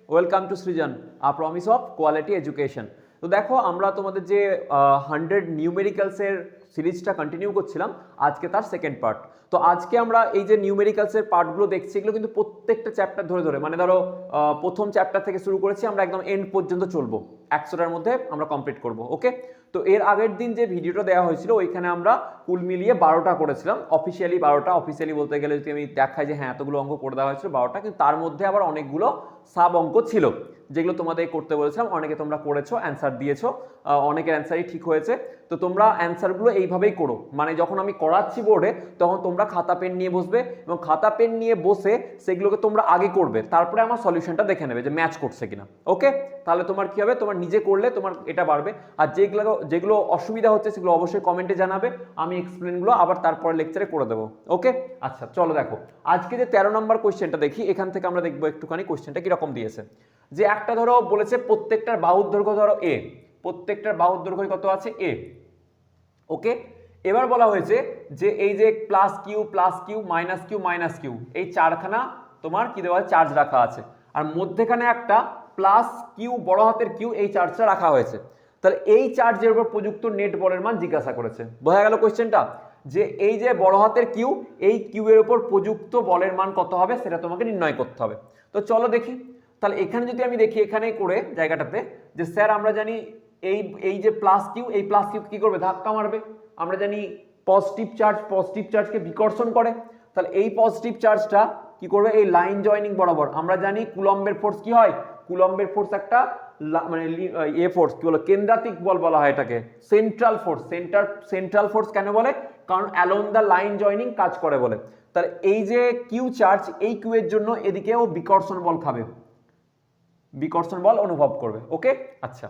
Welcome to Srijan, a promise of quality education. তো দেখো আমরা তোমাদের যে 100 নিউমেরিক্যালসের সিরিজটা কন্টিনিউ করছিলাম, আজকে তার সেকেন্ড পার্ট। তো আজকে আমরা এই যে নিউমেরিক্যালসের পার্টগুলো দেখছি, এগুলো কিন্তু প্রত্যেকটা চ্যাপ্টার ধরে ধরে, মানে ধরো প্রথম চ্যাপ্টার থেকে শুরু করেছি, আমরা একদম এন্ড পর্যন্ত চলবো, 100টার মধ্যে আমরা কমপ্লিট করব। ওকে, তো এর আগের দিন যে ভিডিওটা দেওয়া হয়েছিল ওইখানে আমরা কুল মিলিয়ে 12টা করেছিলাম, অফিসিয়ালি 12টা। অফিসিয়ালি বলতে গেলে যদি আমি দেখাই যে হ্যাঁ এতগুলো অঙ্ক করে দেওয়া হয়েছিল 12টা, কিন্তু তার মধ্যে আবার অনেকগুলো সাব অঙ্ক ছিল যেগুলো তোমাদের করতে বলেছিলাম। অনেকে তোমরা করেছো, অ্যান্সার দিয়েছো, অনেকের অ্যান্সারই ঠিক হয়েছে। তো তোমরা অ্যান্সারগুলো এইভাবেই করো, মানে যখন আমি করাচ্ছি বোর্ডে তখন তোমরা খাতা পেন নিয়ে বসবে এবং খাতা পেন নিয়ে বসে সেগুলোকে তোমরা আগে করবে, তারপরে আমার সলিউশনটা দেখে নেবে যে ম্যাচ করছে কিনা। ওকে, তাহলে তোমার কি হবে, তোমার নিজে করলে তোমার এটা বাড়বে। আর যেগুলো অসুবিধা হচ্ছে সেগুলো অবশ্যই কমেন্টে জানাবে, আমি এক্সপ্লেনগুলো আবার তারপরে লেকচারে করে দেবো। ওকে, আচ্ছা চলো দেখো আজকে যে 13 নম্বর কোয়েশ্চেনটা দেখি, এখান থেকে আমরা দেখবো একটুখানি কোয়েশ্চেনটা কিরকম দিয়েছে। যে একটা ধরো বলেছে প্রত্যেকটার বাহুর দৈর্ঘ্য ধরো এ, প্রত্যেকটার বাহুর দৈর্ঘ্য কত আছে এ। ওকে, এবার বলা হয়েছে যে এই যে প্লাস কিউ মাইনাস কিউ এই চারখানা তোমার কি দেওয়া চার্জ রাখা আছে, আর মধ্যেখানে একটা প্লাস কিউ বড় হাতের কিউ এই চার্জটা রাখা হয়েছে। তাহলে এই চার্জের উপর প্রযুক্ত নেট বলের মান জিজ্ঞাসা করেছে। বোঝা গেল কোয়েশ্চেনটা, যে এই যে বড় হাতের কিউ, এই কিউ এর উপর প্রযুক্ত বলের মান কত হবে সেটা তোমাকে নির্ণয় করতে হবে। তো চলো দেখি। তাহলে এখানে যদি আমি দেখি, এখানে করে জায়গাটাতে যে স্যার আমরা জানি এই যে প্লাস কিউ, এই প্লাস কিউ কি করবে, ধাক্কা মারবে। আমরা জানি পজিটিভ চার্জকে বিকর্ষণ করে। তাহলে এই পজিটিভ চার্জটা কি করবে, এই লাইন জয়েনিং বরাবর। আমরা জানি কুলম্বের ফোর্স কি হয়, কুলম্বের ফোর্স একটা মানে ফোর্স কি বলো, কেন্দ্রাতিক বল বলা হয় এটাকে, সেন্ট্রাল ফোর্স কেন বলে, কারণ অ্যালং দ্য লাইন জয়েনিং কাজ করে বলে। তাহলে এই যে কিউ চার্জ, এই কিউ এর জন্য এদিকেও বিকর্ষণ বল খাবে, বিকর্ষণ বল অনুভব করবে। ওকে, আচ্ছা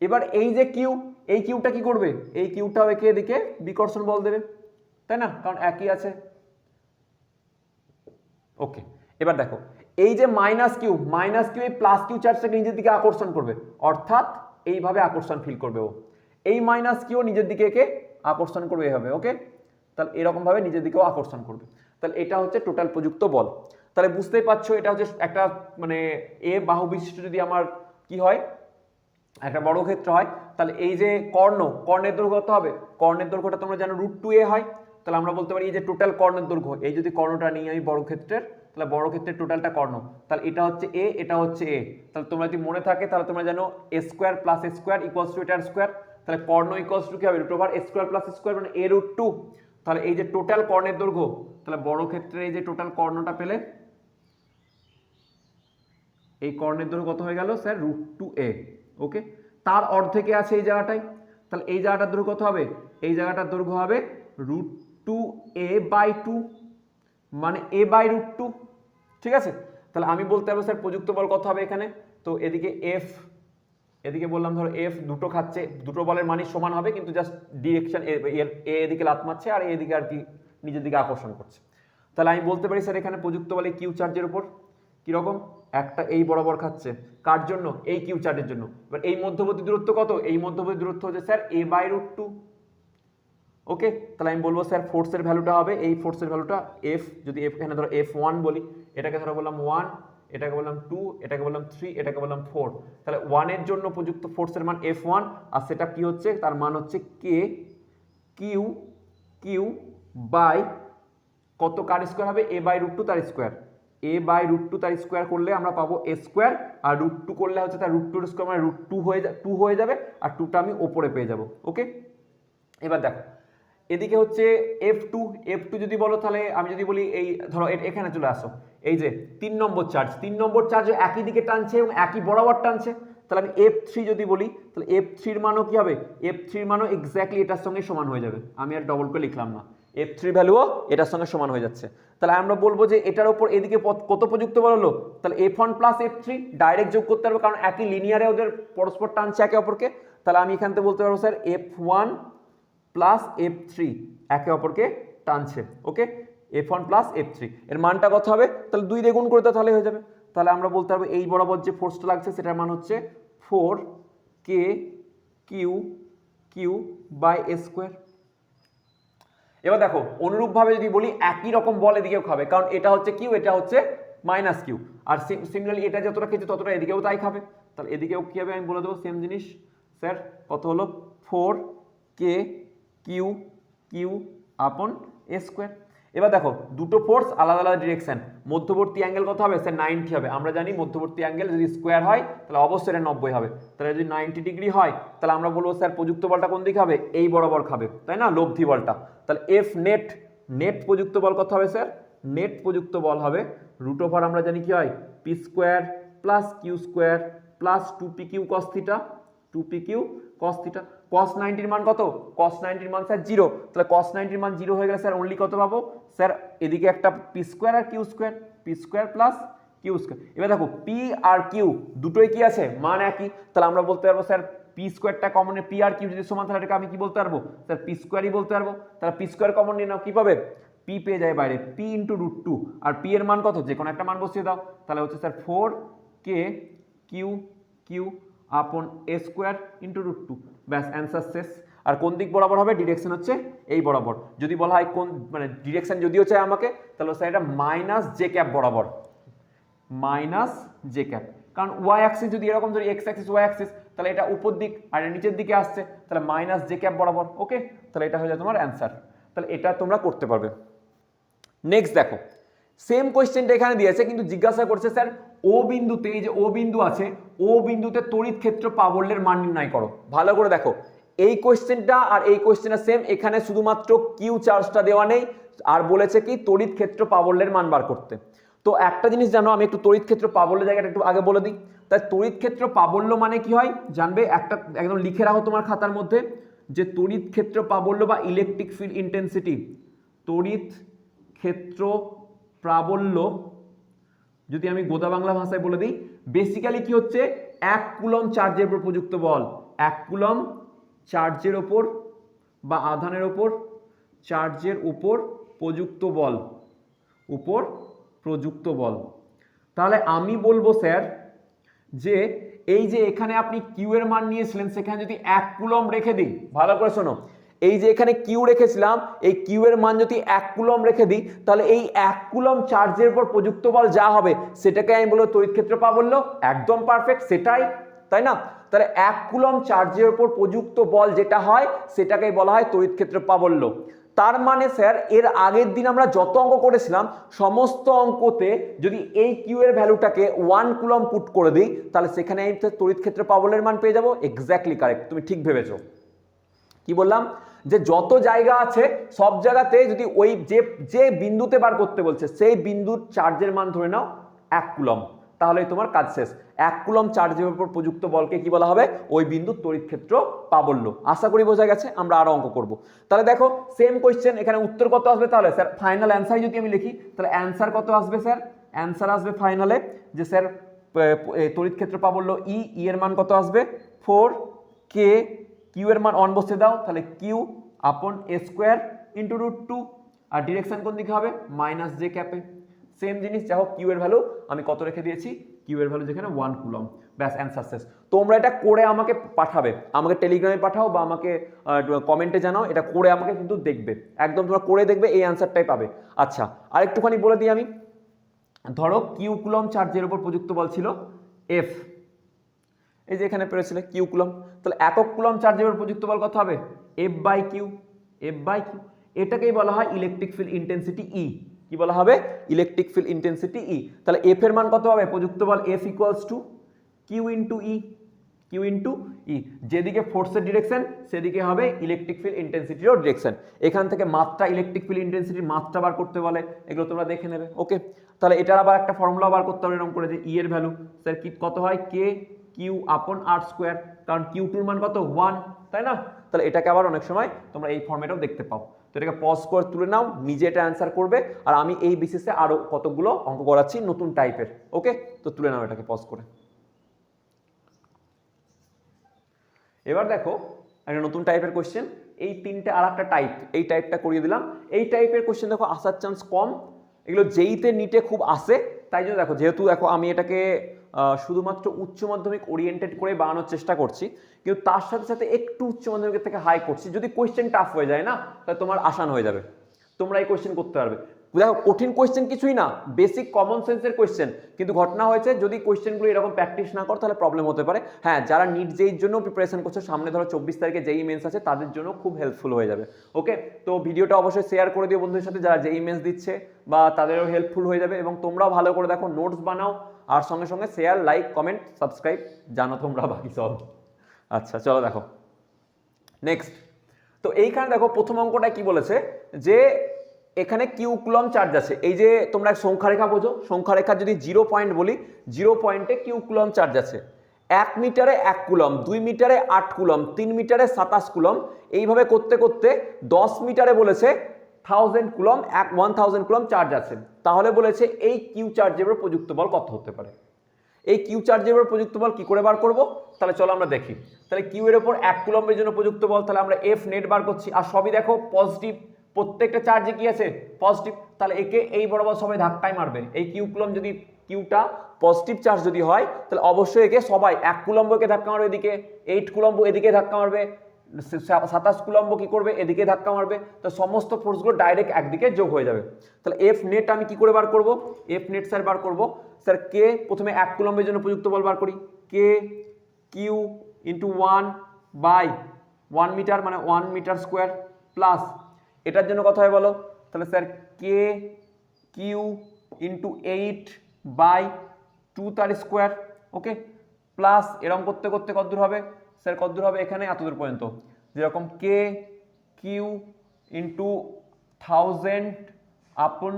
এবার এই যে কিউ, এই কিউটা কি করবে, এই কিউটাও একে এদিকে বিকর্ষণ বল দেবে, তাই না, কারণ একই আছে। ওকে, এবার দেখো এই যে মাইনাস কিউ এই প্লাস কিউ চার্জটাকে নিজের দিকে আকর্ষণ করবে, অর্থাৎ এইভাবে আকর্ষণ ফিল করবে ও। এই মাইনাস কিউ নিজের দিকে একে আকর্ষণ করবে এইভাবে। ওকে, তাহলে এরকম ভাবে নিজের দিকেও আকর্ষণ করবে। তাহলে এটা হচ্ছে টোটাল প্রযুক্ত বল। তাহলে বুঝতেই পারছো এটা হচ্ছে একটা মানে এ বাহু বিশিষ্ট যদি আমার কি হয়, একটা বড় ক্ষেত্র হয়, তাহলে এই যে কর্ণের দৈর্ঘ্য কত হবে, কর্ণের দৈর্ঘ্যটা তোমরা জানো √2a হয়। তাহলে আমরা বলতে পারি এই যে টোটাল কর্ণের দৈর্ঘ্য, এই যদি কর্ণটা নিই আমি বড় ক্ষেত্রের, তাহলে বড় ক্ষেত্রের টোটালটা কর্ণ, তাহলে এটা হচ্ছে এ, এটা হচ্ছে এ। তাহলে তোমরা যদি মনে থাকে তাহলে তোমরা জানো a² + a² = এটার স্কোয়ার। তাহলে কর্ণ ইকুয়ালস টু কি হবে, √a² + a² মানে a√2। তাহলে এই যে টোটাল কর্ণের দৈর্ঘ্য, তাহলে বড় ক্ষেত্রে এই যে টোটাল কর্ণটা পেলে, এই কর্ণের দৈর্ঘ্য কত হয়ে গেল স্যার, √2a। ওকে, তার অর্ধেকে আছে এই জায়গাটায়, তাহলে এই জায়গাটার দৈর্ঘ্য কত হবে, এই জায়গাটার দৈর্ঘ্য হবে √2a/2 মানে a/√2। ঠিক আছে, তাহলে আমি বলতে পারবো স্যার প্রযুক্ত বল কত হবে এখানে। তো এদিকে এফ, এদিকে বললাম ধরো এফ দুটো খাচ্ছে, দুটো বলের মানই সমান হবে, কিন্তু জাস্ট ডিরেকশন এ এদিকে লাত মারছে আর এদিকে আর কি নিজের দিকে আকর্ষণ করছে। তাহলে আমি বলতে পারি স্যার এখানে প্রযুক্ত বলে কিউ চার্জের উপর কিরকম, একটা এই বরাবর খাচ্ছে, কার জন্য, এই কিউ চার্জের জন্য। এবার এই মধ্যবর্তী দূরত্ব কত, এই মধ্যবর্তী দূরত্ব হচ্ছে স্যার a/√2। ওকে, তাহলে আমি বলবো স্যার ফোর্সের ভ্যালুটা হবে, এই ফোর্সের ভ্যালুটা এফ, যদি এখানে ধরো F1 বলি, এটাকে ধরো বললাম 1, এটাকে বললাম 2, এটাকে বললাম 3, এটাকে বললাম 4। তাহলে 1 এর জন্য প্রযুক্ত ফোর্সের মান F1, আর সেটা কি হচ্ছে, তার মান হচ্ছে কে কিউ বাই কত, কার স্কোয়ার হবে, a/√2 তার স্কোয়ার, a/√2 তার স্কোয়ার করলে আমরা পাবো a², আর √2 করলে হচ্ছে তার √2 স্কোয়ার মানে √2 হয়ে যাবে, আর 2টা আমি ওপরে পেয়ে যাব। ওকে, এবার দেখো এদিকে হচ্ছে F2 যদি বলো, তাহলে আমি যদি বলি এই ধরো এখানে চলে আসো, এই যে 3 নম্বর চার্জ একই দিকে টানছে এবং একই বরাবর টানছে। তাহলে আমি F3 যদি বলি, তাহলে F3 এর মানও কি হবে, F3 এর মানও এক্স্যাক্টলি এটার সঙ্গে সমান হয়ে যাবে, আমি আর ডবল করে লিখলাম না, F3 ভ্যালুও এটার সঙ্গে সমান হয়ে যাচ্ছে। তাহলে আমরা বলবো যে এটার উপর এদিকে কত প্রযুক্ত বল হলো, তাহলে F1 + F3 ডাইরেক্ট যোগ করতে পারবো, কারণ একই লিনিয়ারে ওদের পরস্পর টানছে একে অপরকে। তাহলে আমি এখান থেকে বলতে পারবো স্যার F1 + F3 একে অপরকে টানছে। ওকে, F1 + F3 এর মানটা কত হবে, তাহলে 2 দিয়ে গুণ করে দাও তাহলে হয়ে যাবে। তাহলে আমরা বলতে পারবো এই বরাবর যে ফোর্সটা লাগছে সেটার মান হচ্ছে 4kq/a²। এবার দেখো অনুরূপভাবে যদি বলি একই রকম বল এদিকেও খাবে, কারণ এটা হচ্ছে কিউ, এটা হচ্ছে মাইনাস কিউ। আর সিমিলারলি এটা যতটা খেয়েছে ততটা এদিকেও তাই খাবে, তাহলে এদিকেও কী হবে আমি বলে দেবো সেম জিনিস। স্যার কত হলো 4k কিউ কিউ আপন এ স্কোয়ার। এবার দেখো দুটো ফোর্স আলাদা আলাদা ডিরেকশন, মধ্যবর্তী অ্যাঙ্গেল কত হবে স্যার 90 হবে। আমরা জানি মধ্যবর্তী অ্যাঙ্গেল যদি স্কোয়ার হয় তাহলে অবশ্যই এটা 90 হবে, তাহলে যদি 90 ডিগ্রি হয় তাহলে আমরা বলবো স্যার প্রযুক্ত বলটা কোন দিকে হবে, এই বরাবর খাবে, তাই না, লব্ধি বলটা। তাহলে এফ নেট, নেট প্রযুক্ত বল কত হবে স্যার, নেট প্রযুক্ত বল হবে রুট ওভার আমরা জানি কি হয় p square plus Q square plus 2p q cos theta, 2p q cos theta. cos 90 এর মান কত, cos 90 এর মান স্যার 0, তাহলে cos 90 এর মান 0 হয়ে গেলে স্যার অনলি কত পাবো স্যার, এদিকে একটা পি স্কোয়ার আর Q square, P square plus Q square. এবার দেখো পি আর কিউ দুটোই কি আছে মান একই, তাহলে আমরা বলতে পারবো স্যার পি স্কোয়ারটা কমন, পি আর কিউ যদি সমান তাহলে এটাকে আমি কি বলতে পারবো স্যার পি স্কোয়ারই বলতে পারবো। তাহলে পি স্কোয়ার কমন নিয়ে নাও, কি পাবে পি পেয়ে যায় বাইরে, পি ইন্টু রুট 2, আর পি এর মান কত যে কোনো একটা মান বসিয়ে দাও, তাহলে হচ্ছে স্যার 4k কিউ কিউ আপন এ স্কোয়ার ইন্টু রুট 2, ব্যাস অ্যান্সার শেষ। আর কোন দিক বরাবর হবে, ডিরেকশন হচ্ছে এই বরাবর। যদি বলা হয় কোন মানে ডিরেকশন যদিও চাই আমাকে, তাহলে স্যার এটা মাইনাস জে ক্যাপ বরাবর, মাইনাস জে ক্যাপ, কারণ ওয়াই অ্যাক্সিস যদি এরকম ধরি এক্স অ্যাক্সিস ওয়াই অ্যাক্সিস, তাহলে এটা উপর দিক আর নিচের দিকে আসছে, তাহলে মাইনাস জে ক্যাপ বরাবর। ওকে, তাহলে এটা হয়ে যায় তোমার অ্যান্সার, তাহলে এটা তোমরা করতে পারবে। নেক্সট দেখো সেম কোয়েশ্চেনটা এখানে দিয়েছে কিন্তু জিজ্ঞাসা করছে স্যার ও বিন্দুতে, এই যে ও বিন্দু আছে, ও বিন্দুতে তড়িৎ ক্ষেত্র প্রাবল্যের মান নির্ণয় করো। ভালো করে দেখো এই কোয়েশ্চেনটা আর এই কোয়েশ্চেনটা সেম, এখানে শুধুমাত্র কিউ চার্জটা দেওয়া নেই আর বলেছে কি তড়িৎ ক্ষেত্র প্রাবল্যের মান বার করতে। তো একটা জিনিস জানো, আমি একটু তড়িৎ ক্ষেত্র প্রাবল্য জায়গাটা একটু আগে বলে দিই। তাই তড়িৎ ক্ষেত্র প্রাবল্য মানে কি হয় জানবে, একটা একদম লিখে রাখো তোমার খাতার মধ্যে, যে তড়িৎ ক্ষেত্র প্রাবল্য বা ইলেকট্রিক ফিল্ড ইন্টেন্সিটি, তড়িৎ ক্ষেত্র প্রাবল্য যদি আমি গোদা বাংলা ভাষায় বলে দিই, বেসিক্যালি কি হচ্ছে 1 কুলম্ব চার্জের উপর প্রযুক্ত বল, 1 কুলম্ব চার্জের ওপর বা আধানের ওপর চার্জের উপর প্রযুক্ত বল, উপর প্রযুক্ত বল। তাহলে আমি বলবো স্যার যে এই যে এখানে আপনি কিউ এর মান নিয়েছিলেন, সেখানে যদি 1 কুলম্ব রেখে দিই, ভালো করে শোনো, এই যে এখানে কিউ রেখেছিলাম, এই কিউ এর মান যদি 1 কুলম্ব রেখে দিই, তাহলে এই 1 কুলম্ব চার্জের উপর প্রযুক্ত বল যা হবে সেটাকে আমি বলবো তড়িৎ ক্ষেত্র প্রাবল্য। একদম পারফেক্ট, সেটাই, তাই না? তাহলে 1 কুলম্ব চার্জের উপর প্রযুক্ত বল যেটা হয় সেটাকেই বলা হয় তড়িৎ ক্ষেত্র প্রাবল্য। তার মানে স্যার এর আগের দিন আমরা যত অঙ্ক করেছিলাম সমস্ত অঙ্কতে যদি এই কিউ এর ভ্যালুটাকে 1 কুলম্ব পুট করে দিই, তাহলে সেখানে আমি তড়িৎ ক্ষেত্র প্রাবল্যের মান পেয়ে যাবো। এক্স্যাক্টলি কারেক্ট, তুমি ঠিক ভেবেছো। কি বললাম যে যত জায়গা আছে সব জায়গাতে যদি ওই যে বিন্দুতে বার করতে বলছে সেই বিন্দুর চার্জের মান ধরে নাও 1 কুলম্ব, তাহলেই তোমার কাজ শেষ। 1 কুলম্ব চার্জের উপর প্রযুক্ত বলকে কি বলা হবে, ওই বিন্দুর তড়িৎ ক্ষেত্র প্রাবল্য। আশা করি বোঝা গেছে, আমরা আরো অঙ্ক করব। তাহলে দেখো সেম কোয়েশ্চেন, এখানে উত্তর কত আসবে তাহলে স্যার, ফাইনাল অ্যান্সার যদি আমি লিখি তাহলে অ্যান্সার কত আসবে স্যার, অ্যান্সার আসবে ফাইনালে যে স্যার তড়িৎ ক্ষেত্র প্রাবল্য ই এর মান কত আসবে 4k, কিউ এর মান 1 বসিয়ে দাও, তাহলে কিউ আপন এ স্কোয়ার ইন্টু রুট 2, আর ডিরেকশন কোন দিকে হবে মাইনাস জে ক্যাপে। সেম জিনিস, যা হোক কিউ এর ভ্যালু আমি কত রেখে দিয়েছি, কিউ এর ভ্যালু যেখানে 1 কুলম্ব, ব্যাস অ্যান্সার শেষ। তোমরা এটা করে আমাকে পাঠাবে, আমাকে টেলিগ্রামে পাঠাও বা আমাকে কমেন্টে জানাও, এটা করে আমাকে কিন্তু দেখবে, একদম তোমরা করে দেখবে এই অ্যান্সারটাই পাবে। আচ্ছা আর একটুখানি বলে দিই আমি, ধরো কিউ কুলম্ব চার্জের উপর প্রযুক্ত বল ছিল এফ, এই যে এখানে পেরেছিলে কিউ কুলম্ব, তাহলে একক কুলম্ব চার্জের উপর প্রযুক্ত বল কত হবে F by q, F by q. এটাকেই বলা হয় ইলেকট্রিক ফিল্ড ইন্টেন্সিটি ই। কি বলা হবে, ইলেকট্রিক ফিল্ড ইন্টেন্সিটি ই। তাহলে এফ এর মান কত হবে, প্রযুক্ত বল F equals to Q into E, Q into E. যেদিকে ফোর্সের ডিরেকশন সেদিকে হবে ইলেকট্রিক ফিল্ড ইন্টেন্সিটিরও ডিরেকশন। এখান থেকে মাত্রা, ইলেকট্রিক ফিল্ড ইন্টেন্সিটির মাত্রা বার করতে বলে, এগুলো তোমরা দেখে নেবে। ওকে, তাহলে এটার আবার একটা ফর্মুলা বার করতে হবে এরকম করে, যে ই এর ভ্যালু স্যার কি কত হয় কে কিউ আপন আর স্কোয়ার, কারণ কিউ টুর মান কত 1, তাই না? তাহলে এটাকে আবার অনেক সময় তোমরা এই ফর্মেটেও দেখতে পাও। তো এটাকে পজ করে তুলে নাও, নিজে এটা অ্যান্সার করবে, আর আমি এই বেসিসে আরো কতগুলো অঙ্ক করাচ্ছি নতুন টাইপের। ওকে, তো তুলে নাও এটাকে পজ করে। এবার দেখো একটা নতুন টাইপের কোশ্চেন, এই তিনটে আর একটা টাইপ, এই টাইপটা করিয়ে দিলাম। এই টাইপের কোশ্চেন দেখো আসার চান্স কম, এগুলো যেইতে নিটে খুব আসে, তাই জন্য দেখো যেহেতু দেখো আমি এটাকে শুধুমাত্র উচ্চ মাধ্যমিক ওরিয়েন্টেড করে বানানোর চেষ্টা করছি, কিন্তু তার সাথে সাথে একটু উচ্চ মাধ্যমিকের থেকে হাই করছি। যদি কোয়েশ্চেন টাফ হয়ে যায় না, তাহলে তোমার আসান হয়ে যাবে, তোমরা এই কোয়েশ্চেন করতে পারবে। দেখো কঠিন কোয়েশ্চেন কিছুই না, বেসিক কমন সেন্সের কোয়েশ্চেন, কিন্তু ঘটনা হয়েছে যদি কোয়েশ্চেনগুলো এরকম প্র্যাকটিস না করো তাহলে প্রবলেম হতে পারে। হ্যাঁ, যারা নিট জেইর জন্য প্রিপারেশন করছো, সামনে ধরো 24 তারিখে জেই মেন্স আছে, তাদের জন্য খুব হেল্পফুল হয়ে যাবে। ওকে, তো ভিডিওটা অবশ্যই শেয়ার করে দিও বন্ধুদের সাথে যারা জেই মেন্স দিচ্ছে, বা তাদেরও হেল্পফুল হয়ে যাবে। এবং তোমরাও ভালো করে দেখো, নোটস বানাও, আর সঙ্গে সঙ্গে শেয়ার, লাইক, কমেন্ট, সাবস্ক্রাইব, জানো তোমরা বাকি সব। আচ্ছা চলো দেখো নেক্সট। তো এইখানে দেখো প্রথম অঙ্কটা কি বলেছে, যে এখানে কিউ কুলম চার্জ আছে। এই যে তোমরা সংখ্যা রেখা বোঝো, সংখ্যা রেখা যদি 0 পয়েন্ট বলি, 0 পয়েন্টে কিউ কুলম চার্জ আছে। 1 মিটারে 1 কুলম, 2 মিটারে 8 কুলম, 3 মিটারে 27 কুলম, এইভাবে করতে করতে 10 মিটারে বলেছে 1000 কুলম, 1000 কুলম চার্জ আছে। তাহলে বলেছে এই কিউ চার্জের উপর প্রযুক্ত বল কত হতে পারে। এই কিউ চার্জের উপর প্রযুক্ত বল কি করে বার করব, তাহলে চলো আমরা দেখি। তাহলে কিউ এর উপর 1 কুলম্বের জন্য প্রযুক্ত বল, তাহলে আমরা এফ নেট বার করছি, আর সবই দেখো পজিটিভ, প্রত্যেকটা চার্জে কি আছে পজিটিভ, তাহলে একে এই বরাবর সবাই ধাক্কায় মারবে। এই কিউ কুলম যদি কিউটা পজিটিভ চার্জ যদি হয়, তাহলে অবশ্যই একে সবাই 1 কুলম্বকে ধাক্কা মারবে এদিকে, 8 কুলম্ব এদিকে ধাক্কা মারবে, 27 কুলম্ব কি করবে এদিকে ধাক্কা মারবে, তো সমস্ত ফোর্সগুলো ডাইরেক্ট একদিকে যোগ হয়ে যাবে। তাহলে এফ নেট আমি কি করে বার করব, এফ নেট স্যার বার করব, স্যার কে প্রথমে 1 কুলম্বের জন্য প্রযুক্ত বল বার করি, কে কিউ ইন্টু 1 বাই 1 মিটার মানে 1 মিটার স্কোয়ার, প্লাস এটার জন্য কত হয় বলো, তাহলে sir K Q into 8 by 2 তার স্কোয়ার। ওকে, প্লাস এরকম করতে করতে কতদূর হবে স্যার, কতদূর হবে এখানে এতদূর পর্যন্ত, যেরকম কে কিউ ইন্টু 1000 আপন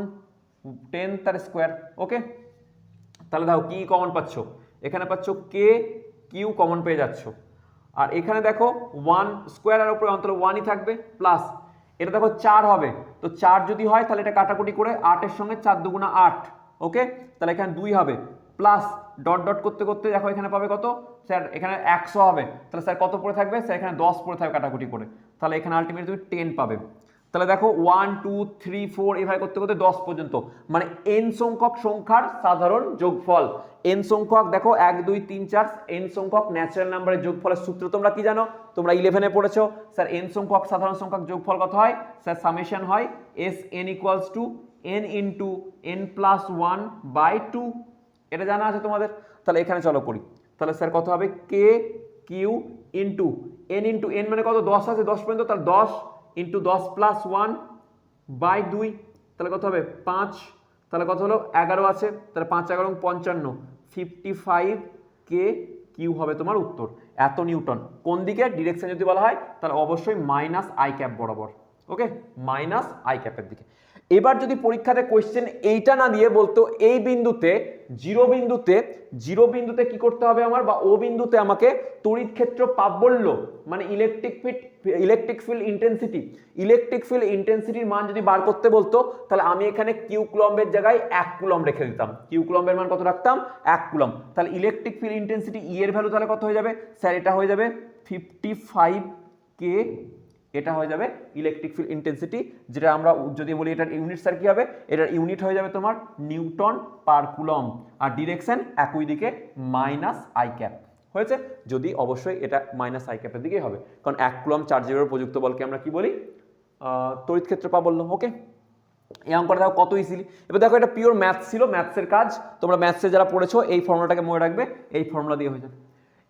10 তার স্কোয়ার। ওকে, তাহলে দেখো কি কমন পাচ্ছ, এখানে পাচ্ছ কে কিউ কমন পেয়ে যাচ্ছ, আর এখানে দেখো 1 স্কোয়ার আর উপরে অন্তত 1ই থাকবে, প্লাস এটা দেখো 4 হবে, তো 4 যদি হয় তাহলে এটা কাটাকুটি করে 8 এর সঙ্গে 4 দুগুণা 8। ওকে, তাহলে এখানে 2 হবে, প্লাস ডট ডট করতে করতে দেখো এখানে পাবে কত স্যার, এখানে 100 হবে, তাহলে স্যার কত পড়ে থাকবে স্যার, এখানে 10 পড়ে থাকবে কাটাকুটি করে, তাহলে এখানে আলটিমেটলি তুমি 10 পাবে। তাহলে দেখো 1 2 3 4 এভাবে করতে করতে 10 পর্যন্ত, মানে n সংখ্যক সংখ্যার সাধারণ যোগফল। n সংখ্যক দেখো 1 2 3 4 n সংখ্যক ন্যাচারাল নাম্বারের যোগফলের সূত্র তোমরা কি জানো, তোমরা 11 এ পড়েছো স্যার। n সংখ্যক সাধারণ সংখ্যক যোগফল কত হয় স্যার, সামেশন হয় Sn equals to n into n plus 1 by 2, এটা জানা আছে তোমাদের। তাহলে এখানে চলো করি, তাহলে স্যার কত হবে কে কিউ ইন্টু n মানে কত 10 আছে 10 পর্যন্ত, তাহলে 10 ইন্টু 10 প্লাস 1 বাই 2, তাহলে কত হবে 5, তাহলে কত হলো 11 আছে, তাহলে 5 11 55, 55 কে কিউ হবে তোমার উত্তর। এত নিউটন কোন দিকে ডিরেকশন যদি বলা হয় তাহলে অবশ্যই মাইনাস আই ক্যাপ বরাবর। ওকে, মাইনাস আই ক্যাপের দিকে। এবার যদি পরীক্ষাতে কোয়েশ্চেন এইটা না দিয়ে বলতো এই বিন্দুতে জিরো বিন্দুতে কি করতে হবে আমার, বা ও বিন্দুতে আমাকে তড়িৎ ক্ষেত্র প্রাবল্য মানে ইলেকট্রিক ফিল্ড ইন্টেন্সিটির মান যদি বার করতে বলতো, তাহলে আমি এখানে কিউ কুলম্বের জায়গায় 1 কুলম রেখে দিতাম, কিউ কুলম্বের মান কত রাখতাম 1 কুলম। তাহলে ইলেকট্রিক ফিল্ড ইন্টেন্সিটি ই এর ভ্যালু তাহলে কত হয়ে যাবে স্যার, এটা হয়ে যাবে 55 কে, এটা হয়ে যাবে ইলেকট্রিক ফিল্ড ইন্টেন্সিটি, যেটা আমরা যদি বলি এটার ইউনিট স্যার কি হবে, এটার ইউনিট হয়ে যাবে তোমার নিউটন পার কুলম, আর ডিরেকশন একই দিকে মাইনাস আই ক্যাপ হয়েছে, যদি অবশ্যই এটা মাইনাস আই ক্যাপের দিকেই হবে, কারণ 1 কুলম চার্জের উপর প্রযুক্ত বলকে আমরা কি বলি তড়িৎ ক্ষেত্র প্রাবল্য। ওকে, এই অঙ্কটা দেখো কত ইজিলি। এবার দেখো এটা পিওর ম্যাথস ছিল, ম্যাথসের কাজ, তোমরা ম্যাথসে যারা পড়েছো এই ফর্মুলাটাকে মনে রাখবে, এই ফর্মুলা দিয়ে হয়ে যাবে।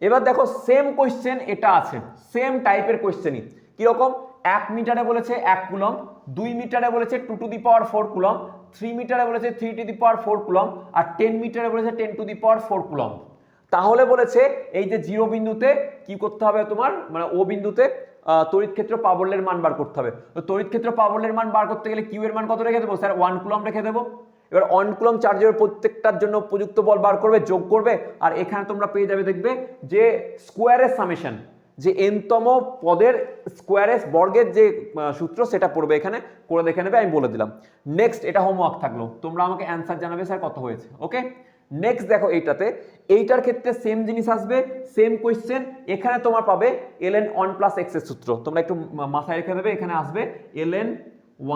এবার দেখো সেম কোয়েশ্চেন এটা আছে, সেম টাইপের কোয়েশ্চেনই, কিরকম 1 মিটারে বলেছে 1 কুলম, 2 মিটারে বলেছে 2 টু দি পাওয়ার 4 কুলম, 3 মিটারে বলেছে 3 টু দি পাওয়ার 4 কুলম, আর 10 মিটারে বলেছে 10 টু দি পাওয়ার 4 কুলম। তাহলে বলেছে এই যে জিরো বিন্দুতে কি করতে হবে তোমার, মানে ও বিন্দুতে তড়িৎ ক্ষেত্র প্রাবল্যের মান বার করতে হবে। তো তড়িৎ ক্ষেত্র প্রাবল্যের মান বার করতে গেলে কিউ এর মান কত রেখে দেবো স্যার, 1 কুলম রেখে দেবো। এবার 1 কুলম চার্জের প্রত্যেকটার জন্য প্রযুক্ত বল বার করবে, যোগ করবে, আর এখানে তোমরা পেয়ে যাবে দেখবে যে স্কোয়ারের সামেশন, যে এনতম পদের স্কোয়ারের বর্গের যে সূত্র সেটা পড়বে, এখানে করে দেখে নেবে, আমি বলে দিলাম। নেক্সট এটা হোমওয়ার্ক থাকলো, তোমরা আমাকে অ্যান্সার জানাবে স্যার কত হয়েছে। ওকে, নেক্সট দেখো এইটার ক্ষেত্রে সেম জিনিস আসবে, সেম কোয়েশ্চেন, এখানে তোমার পাবে ln 1 প্লাস x এর সূত্র, তোমরা একটু মাথায় রেখে দেবে, এখানে আসবে ln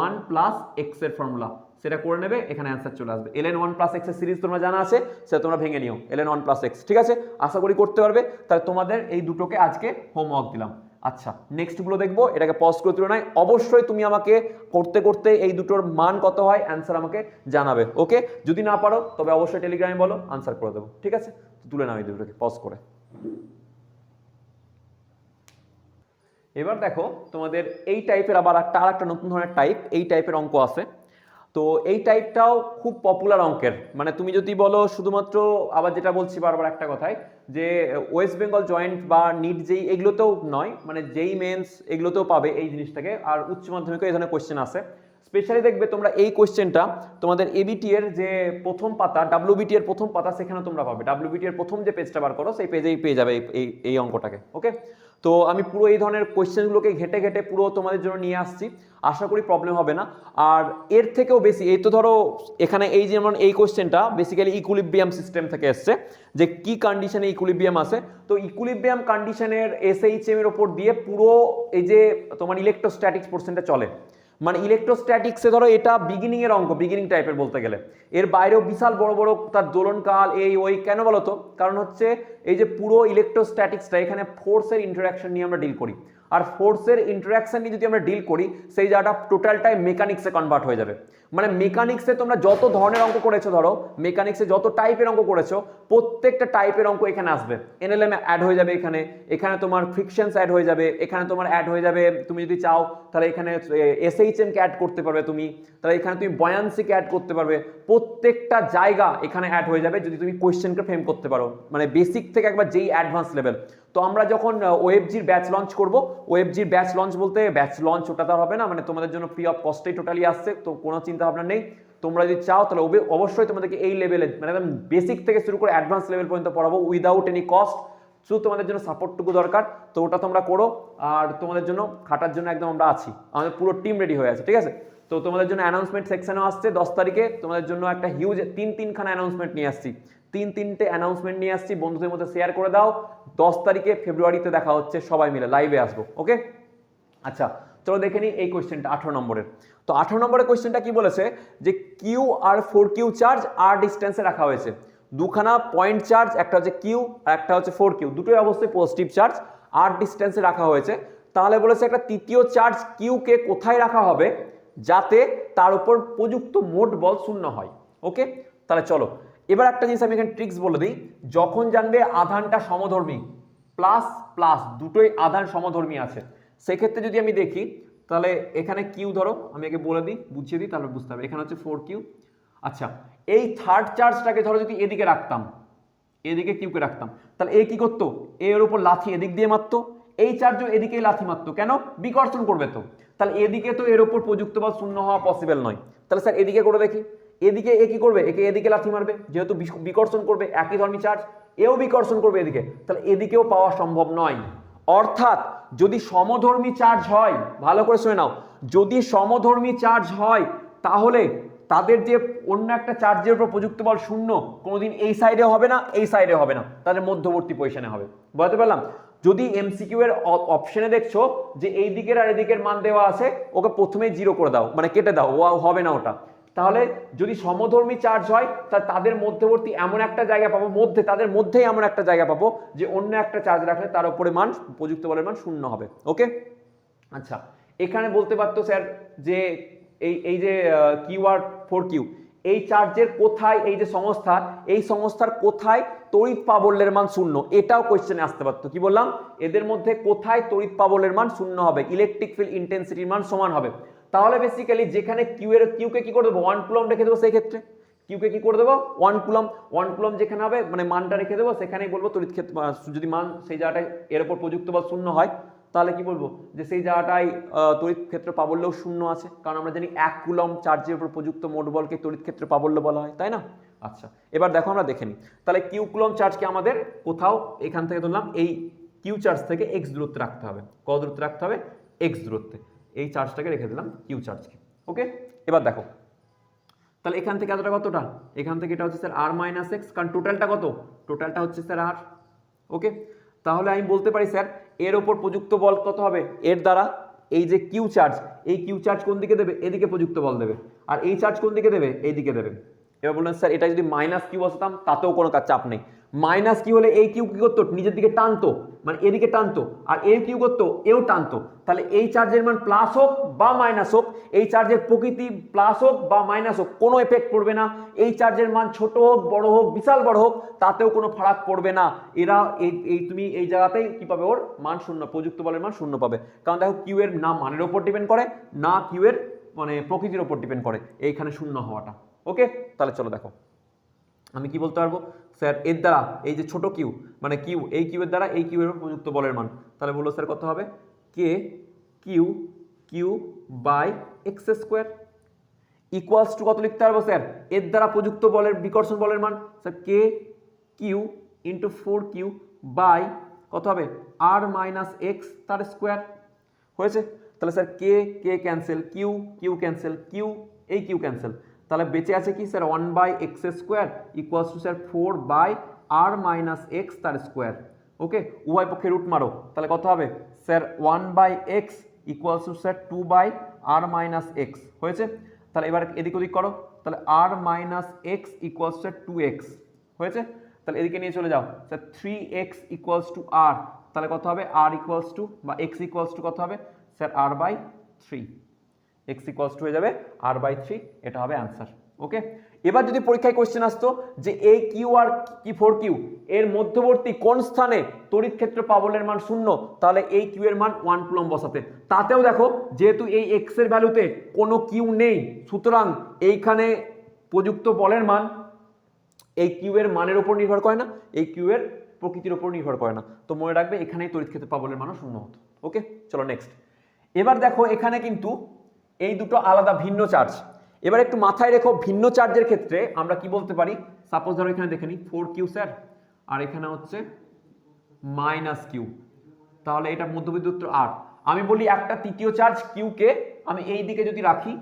1 প্লাস x এর ফর্মুলা, সেটা করে নেবে, এখানে অ্যান্সার চলে আসবে। ln 1 প্লাস x এর সিরিজ তোমরা জানা আছে, সেটা তোমরা ভেঙে নিও, ln 1 প্লাস x, ঠিক আছে, আশা করি করতে পারবে। তাহলে তোমাদের এই দুটোকে আজকে হোমওয়ার্ক দিলাম। আচ্ছা নেক্সট গুলো দেখবো, এটাকে পজ করে তুলনায় অবশ্যই তুমি আমাকে করতে করতে এই দুটোর মান কত হয় অ্যান্সার আমাকে জানাবে। ওকে, যদি না পারো তবে অবশ্যই টেলিগ্রামে বলো, আনসার করে দেবো। ঠিক আছে, তুলে নাও এই দুটোকে পজ করে। এবার দেখো তোমাদের এই টাইপের আবার আরেকটা নতুন ধরনের টাইপ, এই টাইপের অঙ্ক আছে। তো এই টাইপটাও খুব পপুলার অঙ্কের, মানে তুমি যদি বলো শুধুমাত্র, আবার যেটা বলছি বারবার একটা কথাই, যে ওয়েস্ট বেঙ্গল জয়েন্ট বা নিট যেই এগুলোতেও নয়, মানে যেই মেন্স এগুলোতেও পাবে এই জিনিসটাকে, আর উচ্চ মাধ্যমিকেও এই ধরনের কোয়েশ্চেন আছে। স্পেশালি দেখবে তোমরা এই কোয়েশ্চেনটা তোমাদের এবিটি এর যে প্রথম পাতা, ডাব্লিউবিটি এর প্রথম পাতা, সেখানে তোমরা পাবে। ডাব্লিউবিটি এর প্রথম যে পেজটা বার করো সেই পেজেই পেয়ে যাবে এই অঙ্কটাকে। ওকে, তো আমি পুরো এই ধরনের কোয়েশ্চেনগুলোকে ঘেটে ঘেটে পুরো তোমাদের জন্য নিয়ে আসছি, আশা করি প্রবলেম হবে না। আর এর থেকেও বেশি, এই তো ধরো এখানে এই যেমন এই কোয়েশ্চেনটা বেসিক্যালি ইকুইলিব্রিয়াম সিস্টেম থেকে এসছে, যে কি কন্ডিশনে ইকুইলিব্রিয়াম আছে। তো ইকুইলিব্রিয়াম কন্ডিশনের এসএইচএম এর উপর দিয়ে পুরো এই যে তোমার ইলেকট্রোস্ট্যাটিক্স পোর্শনটা চলে। মানে ইলেকট্রোস্ট্যাটিক্সে ধরো এটা বিগিনিং এর অঙ্ক, বিগিনিং টাইপের বলতে গেলে। এর বাইরেও বিশাল বড় বড় তার দোলনকাল এই ওই, কেন বলো তো? কারণ হচ্ছে এই যে পুরো ইলেকট্রোস্ট্যাটিক্সটা, এখানে ফোর্সের ইন্টারাকশন নিয়ে আমরা ডিল করি, আর ফোর্সের ইন্টারাকশন নিয়ে যদি আমরা ডিল করি সেই জায়গাটা টোটালটাই মেকানিক্সে কনভার্ট হয়ে যাবে। মানে মেকানিক্সে তোমরা যত ধরনের অঙ্ক করেছো, ধরো মেকানিক্সে যত টাইপের অঙ্ক করেছো, প্রত্যেকটা টাইপের অঙ্ক এখানে আসবে। এনএলএম অ্যাড হয়ে যাবে এখানে, এখানে তোমার ফ্রিকশনস অ্যাড হয়ে যাবে, এখানে তোমার অ্যাড হয়ে যাবে, তুমি যদি চাও তাহলে এখানে এসএইচএম কে অ্যাড করতে পারবে তুমি, তাহলে এখানে তুমি বয়ান্সিকে অ্যাড করতে পারবে। প্রত্যেকটা জায়গা এখানে অ্যাড হয়ে যাবে যদি তুমি কোয়েশ্চেনকে ফ্রেম করতে পারো, মানে বেসিক থেকে একবার যেই অ্যাডভান্স লেভেল। তো আমরা যখন ওয়েবজির ব্যাচ লঞ্চ করব, ওয়েবজির ব্যাচ লঞ্চ বলতে ব্যাচ লঞ্চ ওটা তো হবে না, মানে তোমাদের জন্য ফ্রি অফ কস্টেই টোটালি আসছে, তো কোনো চিন্তা ভাবনা নেই। তোমরা যদি চাও তাহলে অবশ্যই তোমাদেরকে এই লেভেলে, মানে একদম বেসিক থেকে শুরু করে অ্যাডভান্স লেভেল পর্যন্ত পড়াবো উইদাউট এনি কস্ট। শুধু তোমাদের জন্য সাপোর্টটুকু দরকার, তো ওটা তোমরা করো। আর তোমাদের জন্য খাটার জন্য একদম আমরা আছি, আমাদের পুরো টিম রেডি হয়ে আছে। ঠিক আছে, তো তোমাদের জন্য অ্যানাউন্সমেন্ট সেকশনও আসছে 10 তারিখে, তোমাদের জন্য একটা হিউজ তিনখানা অ্যানাউন্সমেন্ট নিয়ে আসছি, তিনটে অ্যানাউন্সমেন্ট নিয়ে আসছি, বন্ধুদের মধ্যে শেয়ার করে দাও। 10 তারিখে ফেব্রুয়ারিতে দেখা হচ্ছে, সবাই মিলে লাইভে আসবো। ওকে, আচ্ছা চলো দেখে নিই এই কোয়েশ্চেনটা 18 নম্বরের। তো 18 নম্বরের কোয়েশ্চেনটা কি বলেছে, যে কিউ আর 4Q চার্জ আর ডিস্টেন্সে রাখা হয়েছে, দুখানা পয়েন্ট চার্জ, একটা হচ্ছে কিউ আর একটা হচ্ছে 4Q, দুটোই অবশ্যই পজিটিভ চার্জ, আর ডিস্টেন্সে রাখা হয়েছে। তাহলে বলেছে একটা তৃতীয় চার্জ কিউ কে কোথায় রাখা হবে যাতে তার উপর প্রযুক্ত মোট বল শূন্য হয়। ওকে, তাহলে চলো এবার একটা জিনিস আমি এখানে ট্রিক্স বলে দিই। যখন জানবে আধানটা সমধর্মী, প্লাস প্লাস দুটোই আধান সমধর্মী আছে, সেক্ষেত্রে যদি আমি দেখি তাহলে এখানে কিউ ধরো, আমি একে বলে দিই, বুঝিয়ে দিই, তাহলে বুঝতে হবে। এখানে হচ্ছে 4Q। আচ্ছা, এই থার্ড চার্জটাকে ধরো যদি এদিকে রাখতাম, এদিকে কিউকে রাখতাম, তাহলে এ কি করতো, এর উপর লাথি এদিক দিয়ে মারতো, এই চার্জও এদিকেই লাথি মারতো, কেন? বিকর্ষণ করবে তো। তাহলে এদিকে তো এর উপর প্রযুক্ত বল শূন্য হওয়া পসিবল নয়। তাহলে স্যার এদিকে করে দেখি, এদিকে এ কি করবে, একে এদিকে লাথি মারবে, যেহেতু বিকর্ষণ করবে, একই ধর্মী চার্জ, এও বিকর্ষণ করবে এদিকে, তাহলে এদিকেও পাওয়া সম্ভব নয়। অর্থাৎ যদি সমধর্মী চার্জ হয়, ভালো করে শুনে নাও, যদি সমধর্মী চার্জ হয় তাহলে তাদের যে অন্য একটা চার্জের উপর প্রযুক্ত বল শূন্য, কোনোদিন এই সাইডে হবে না, এই সাইডে হবে না, তাদের মধ্যবর্তী পজিশনে হবে। বুঝতে পারলাম? যদি এমসিকিউ এর অপশনে দেখছো যে এই দিকের আর এদিকের মান দেওয়া আছে, ওকে প্রথমেই জিরো করে দাও, মানে কেটে দাও, ও হবে না ওটা। তাহলে যদি সমধর্মী চার্জ হয় তাহলে তাদের মধ্যবর্তী এমন একটা জায়গা পাবো, তাদের মধ্যেই এমন একটা জায়গা পাবো যে অন্য একটা চার্জ রাখলে তার উপরে মান, প্রযুক্ত বলের মান শূন্য হবে। ওকে, আচ্ছা এখানে বলতে পারতো স্যার যে এই যে কিউ আর 4Q, এই চার্জের কোথায়, এই যে সংস্থা, এই সংস্থার কোথায় তড়িৎ প্রাবল্যের মান শূন্য, এটাও কোশ্চেনে আসতে পারতো। কি বললাম, এদের মধ্যে কোথায় তড়িৎ প্রাবল্যের মান শূন্য হবে, ইলেকট্রিক ফিল্ড ইন্টেন্সিটির মান সমান হবে। তাহলে বেসিক্যালি যেখানে কিউকে কি করে দেবো, 1 কুলম রেখে দেবো, সেই ক্ষেত্রে কিউকে কি করে দেবো 1 কুলম যেখানে হবে, মানে মানটা রেখে দেবো, সেখানেই বলবো তড়িৎ ক্ষেত্র, যদি মান সেই জায়গাটায় এর উপর প্রযুক্ত বল শূন্য হয়, তাহলে কি বলবো যে সেই জায়গাটায় তড়িৎ ক্ষেত্র প্রাবল্যও শূন্য আছে, কারণ আমরা জানি 1 কুলম চার্জের উপর প্রযুক্ত মোট বলকে তড়িৎ ক্ষেত্র প্রাবল্য বলা হয়, তাই না? আচ্ছা এবার দেখো আমরা দেখে নিই, তাহলে কিউ কুলম চার্জকে আমাদের কোথাও এখান থেকে ধরলাম এই কিউ চার্জ থেকে এক্স দূরত্বে রাখতে হবে। কত দূরত্বে রাখতে হবে? এক্স দূরত্বে। এই চার্জটাকে রেখে দিলাম কিউ চার্জকে। ওকে, এবার দেখো তাহলে এখান থেকে এতটা কতটা, এখান থেকে এটা হচ্ছে স্যার আর মাইনাস এক্স, কারণ টোটালটা কত, টোটালটা হচ্ছে স্যার আর। ওকে, তাহলে আমি বলতে পারি স্যার এর ওপর প্রযুক্ত বল কত হবে, এর দ্বারা এই যে কিউ চার্জ, এই কিউ চার্জ কোন দিকে দেবে, এদিকে প্রযুক্ত বল দেবে, আর এই চার্জ কোন দিকে দেবে, এই দিকে দেবে। এবার বললেন স্যার এটা যদি মাইনাস কিউ বসাতাম তাতেও কোনো চাপ নেই, মাইনাস কিউ হলে এই কিউ কি করতো, নিজের দিকে টানতো, মানে এদিকে টানতো, আর এই কিউ করতো এও টানতো। তাহলে এই চার্জের মান প্লাস হোক বা মাইনাস হোক, এই চার্জের প্রকৃতি প্লাস হোক বা মাইনাস হোক, কোনো এফেক্ট পড়বে না। এই চার্জের মান ছোট হোক, বড় হোক, বিশাল বড় হোক, তাতেও কোনো ফারাক পড়বে না। এরা এই তুমি এই জায়গাতেই কি পাবে, ওর মান শূন্য, প্রযুক্ত বলের মান শূন্য পাবে। কারণ দেখো কিউ এর না মানের উপর ডিপেন্ড করে, না কিউ এর মানে প্রকৃতির উপর ডিপেন্ড করে এইখানে শূন্য হওয়াটা। ওকে, তাহলে চলো দেখো আমি কি বলতে পারবো, স্যার এর দ্বারা এই যে ছোট কিউ মানে কিউ, এই কিউ এর দ্বারা এই কিউ এর প্রযুক্ত বলের মান, তাহলে বললো স্যার কত হবে, K Q Q by X square equals to কত লিখতে পারবো স্যার, এর দ্বারা প্রযুক্ত বলের বিকর্ষণ বলের মান sir K Q into 4q by কত হবে আর মাইনাস এক্স তার স্কোয়ার। হয়েছে? তাহলে sir K K cancel, Q Q cancel, Q এই কিউ ক্যান্সেল, তাহলে বেঁচে আছে কি sir 1/x square equals to sir 4/r minus X তার স্কোয়ার। ওকে, উভয় পক্ষে রুট মারো, তাহলে কত হবে sir 1/x equals to sir 2/r minus X. হয়েছে? তাহলে এবার এদিক ওদিক করো, তাহলে r minus x equals to 2x। হয়েছে? তাহলে এদিকে নিয়ে চলে যাও sir 3x equals to r, তাহলে কত হবে r ইকুয়ালস টু বা x ইকুয়ালস টু কত হবে sir r/3, x equals to হয়ে যাবে r/3, এটা হবে অ্যান্সার। ওকে, এবার যদি পরীক্ষায় কোশ্চেন আসতো যে এই কিউ আর কি 4q এর মধ্যবর্তী কোন স্থানে তড়িৎ ক্ষেত্র পাবলের মান শূন্য, তাহলে এই কিউ এর মান 1 কুলম্ব বসাতে। তাতেও দেখো যেহেতু এই x এর ভ্যালুতে কোনো কিউ নেই, সুতরাং এইখানে প্রযুক্ত বলের মান এই কিউ এর মানের উপর নির্ভর করে না, এই কিউ এর প্রকৃতির উপর নির্ভর করে না। তো মনে রাখবে এখানেই তড়িৎ ক্ষেত্র পাবলের মানও শূন্য হতো। ওকে, চলো নেক্সট। এবার দেখো এখানে কিন্তু এই দুটো আলাদা ভিন্ন চার্জ। এবার একটু মাথায় রেখো ভিন্ন চার্জের ক্ষেত্রে আমরা কি বলতে পারি, সাপোজ ধরো এখানে দেখে নিই 4q স্যার, আর এখানে হচ্ছে মাইনাস কিউ, তাহলে এটা মধ্যবিন্দু আর। আমি বলি একটা তৃতীয় চার্জ কিউ কে আমি এই দিকে যদি রাখি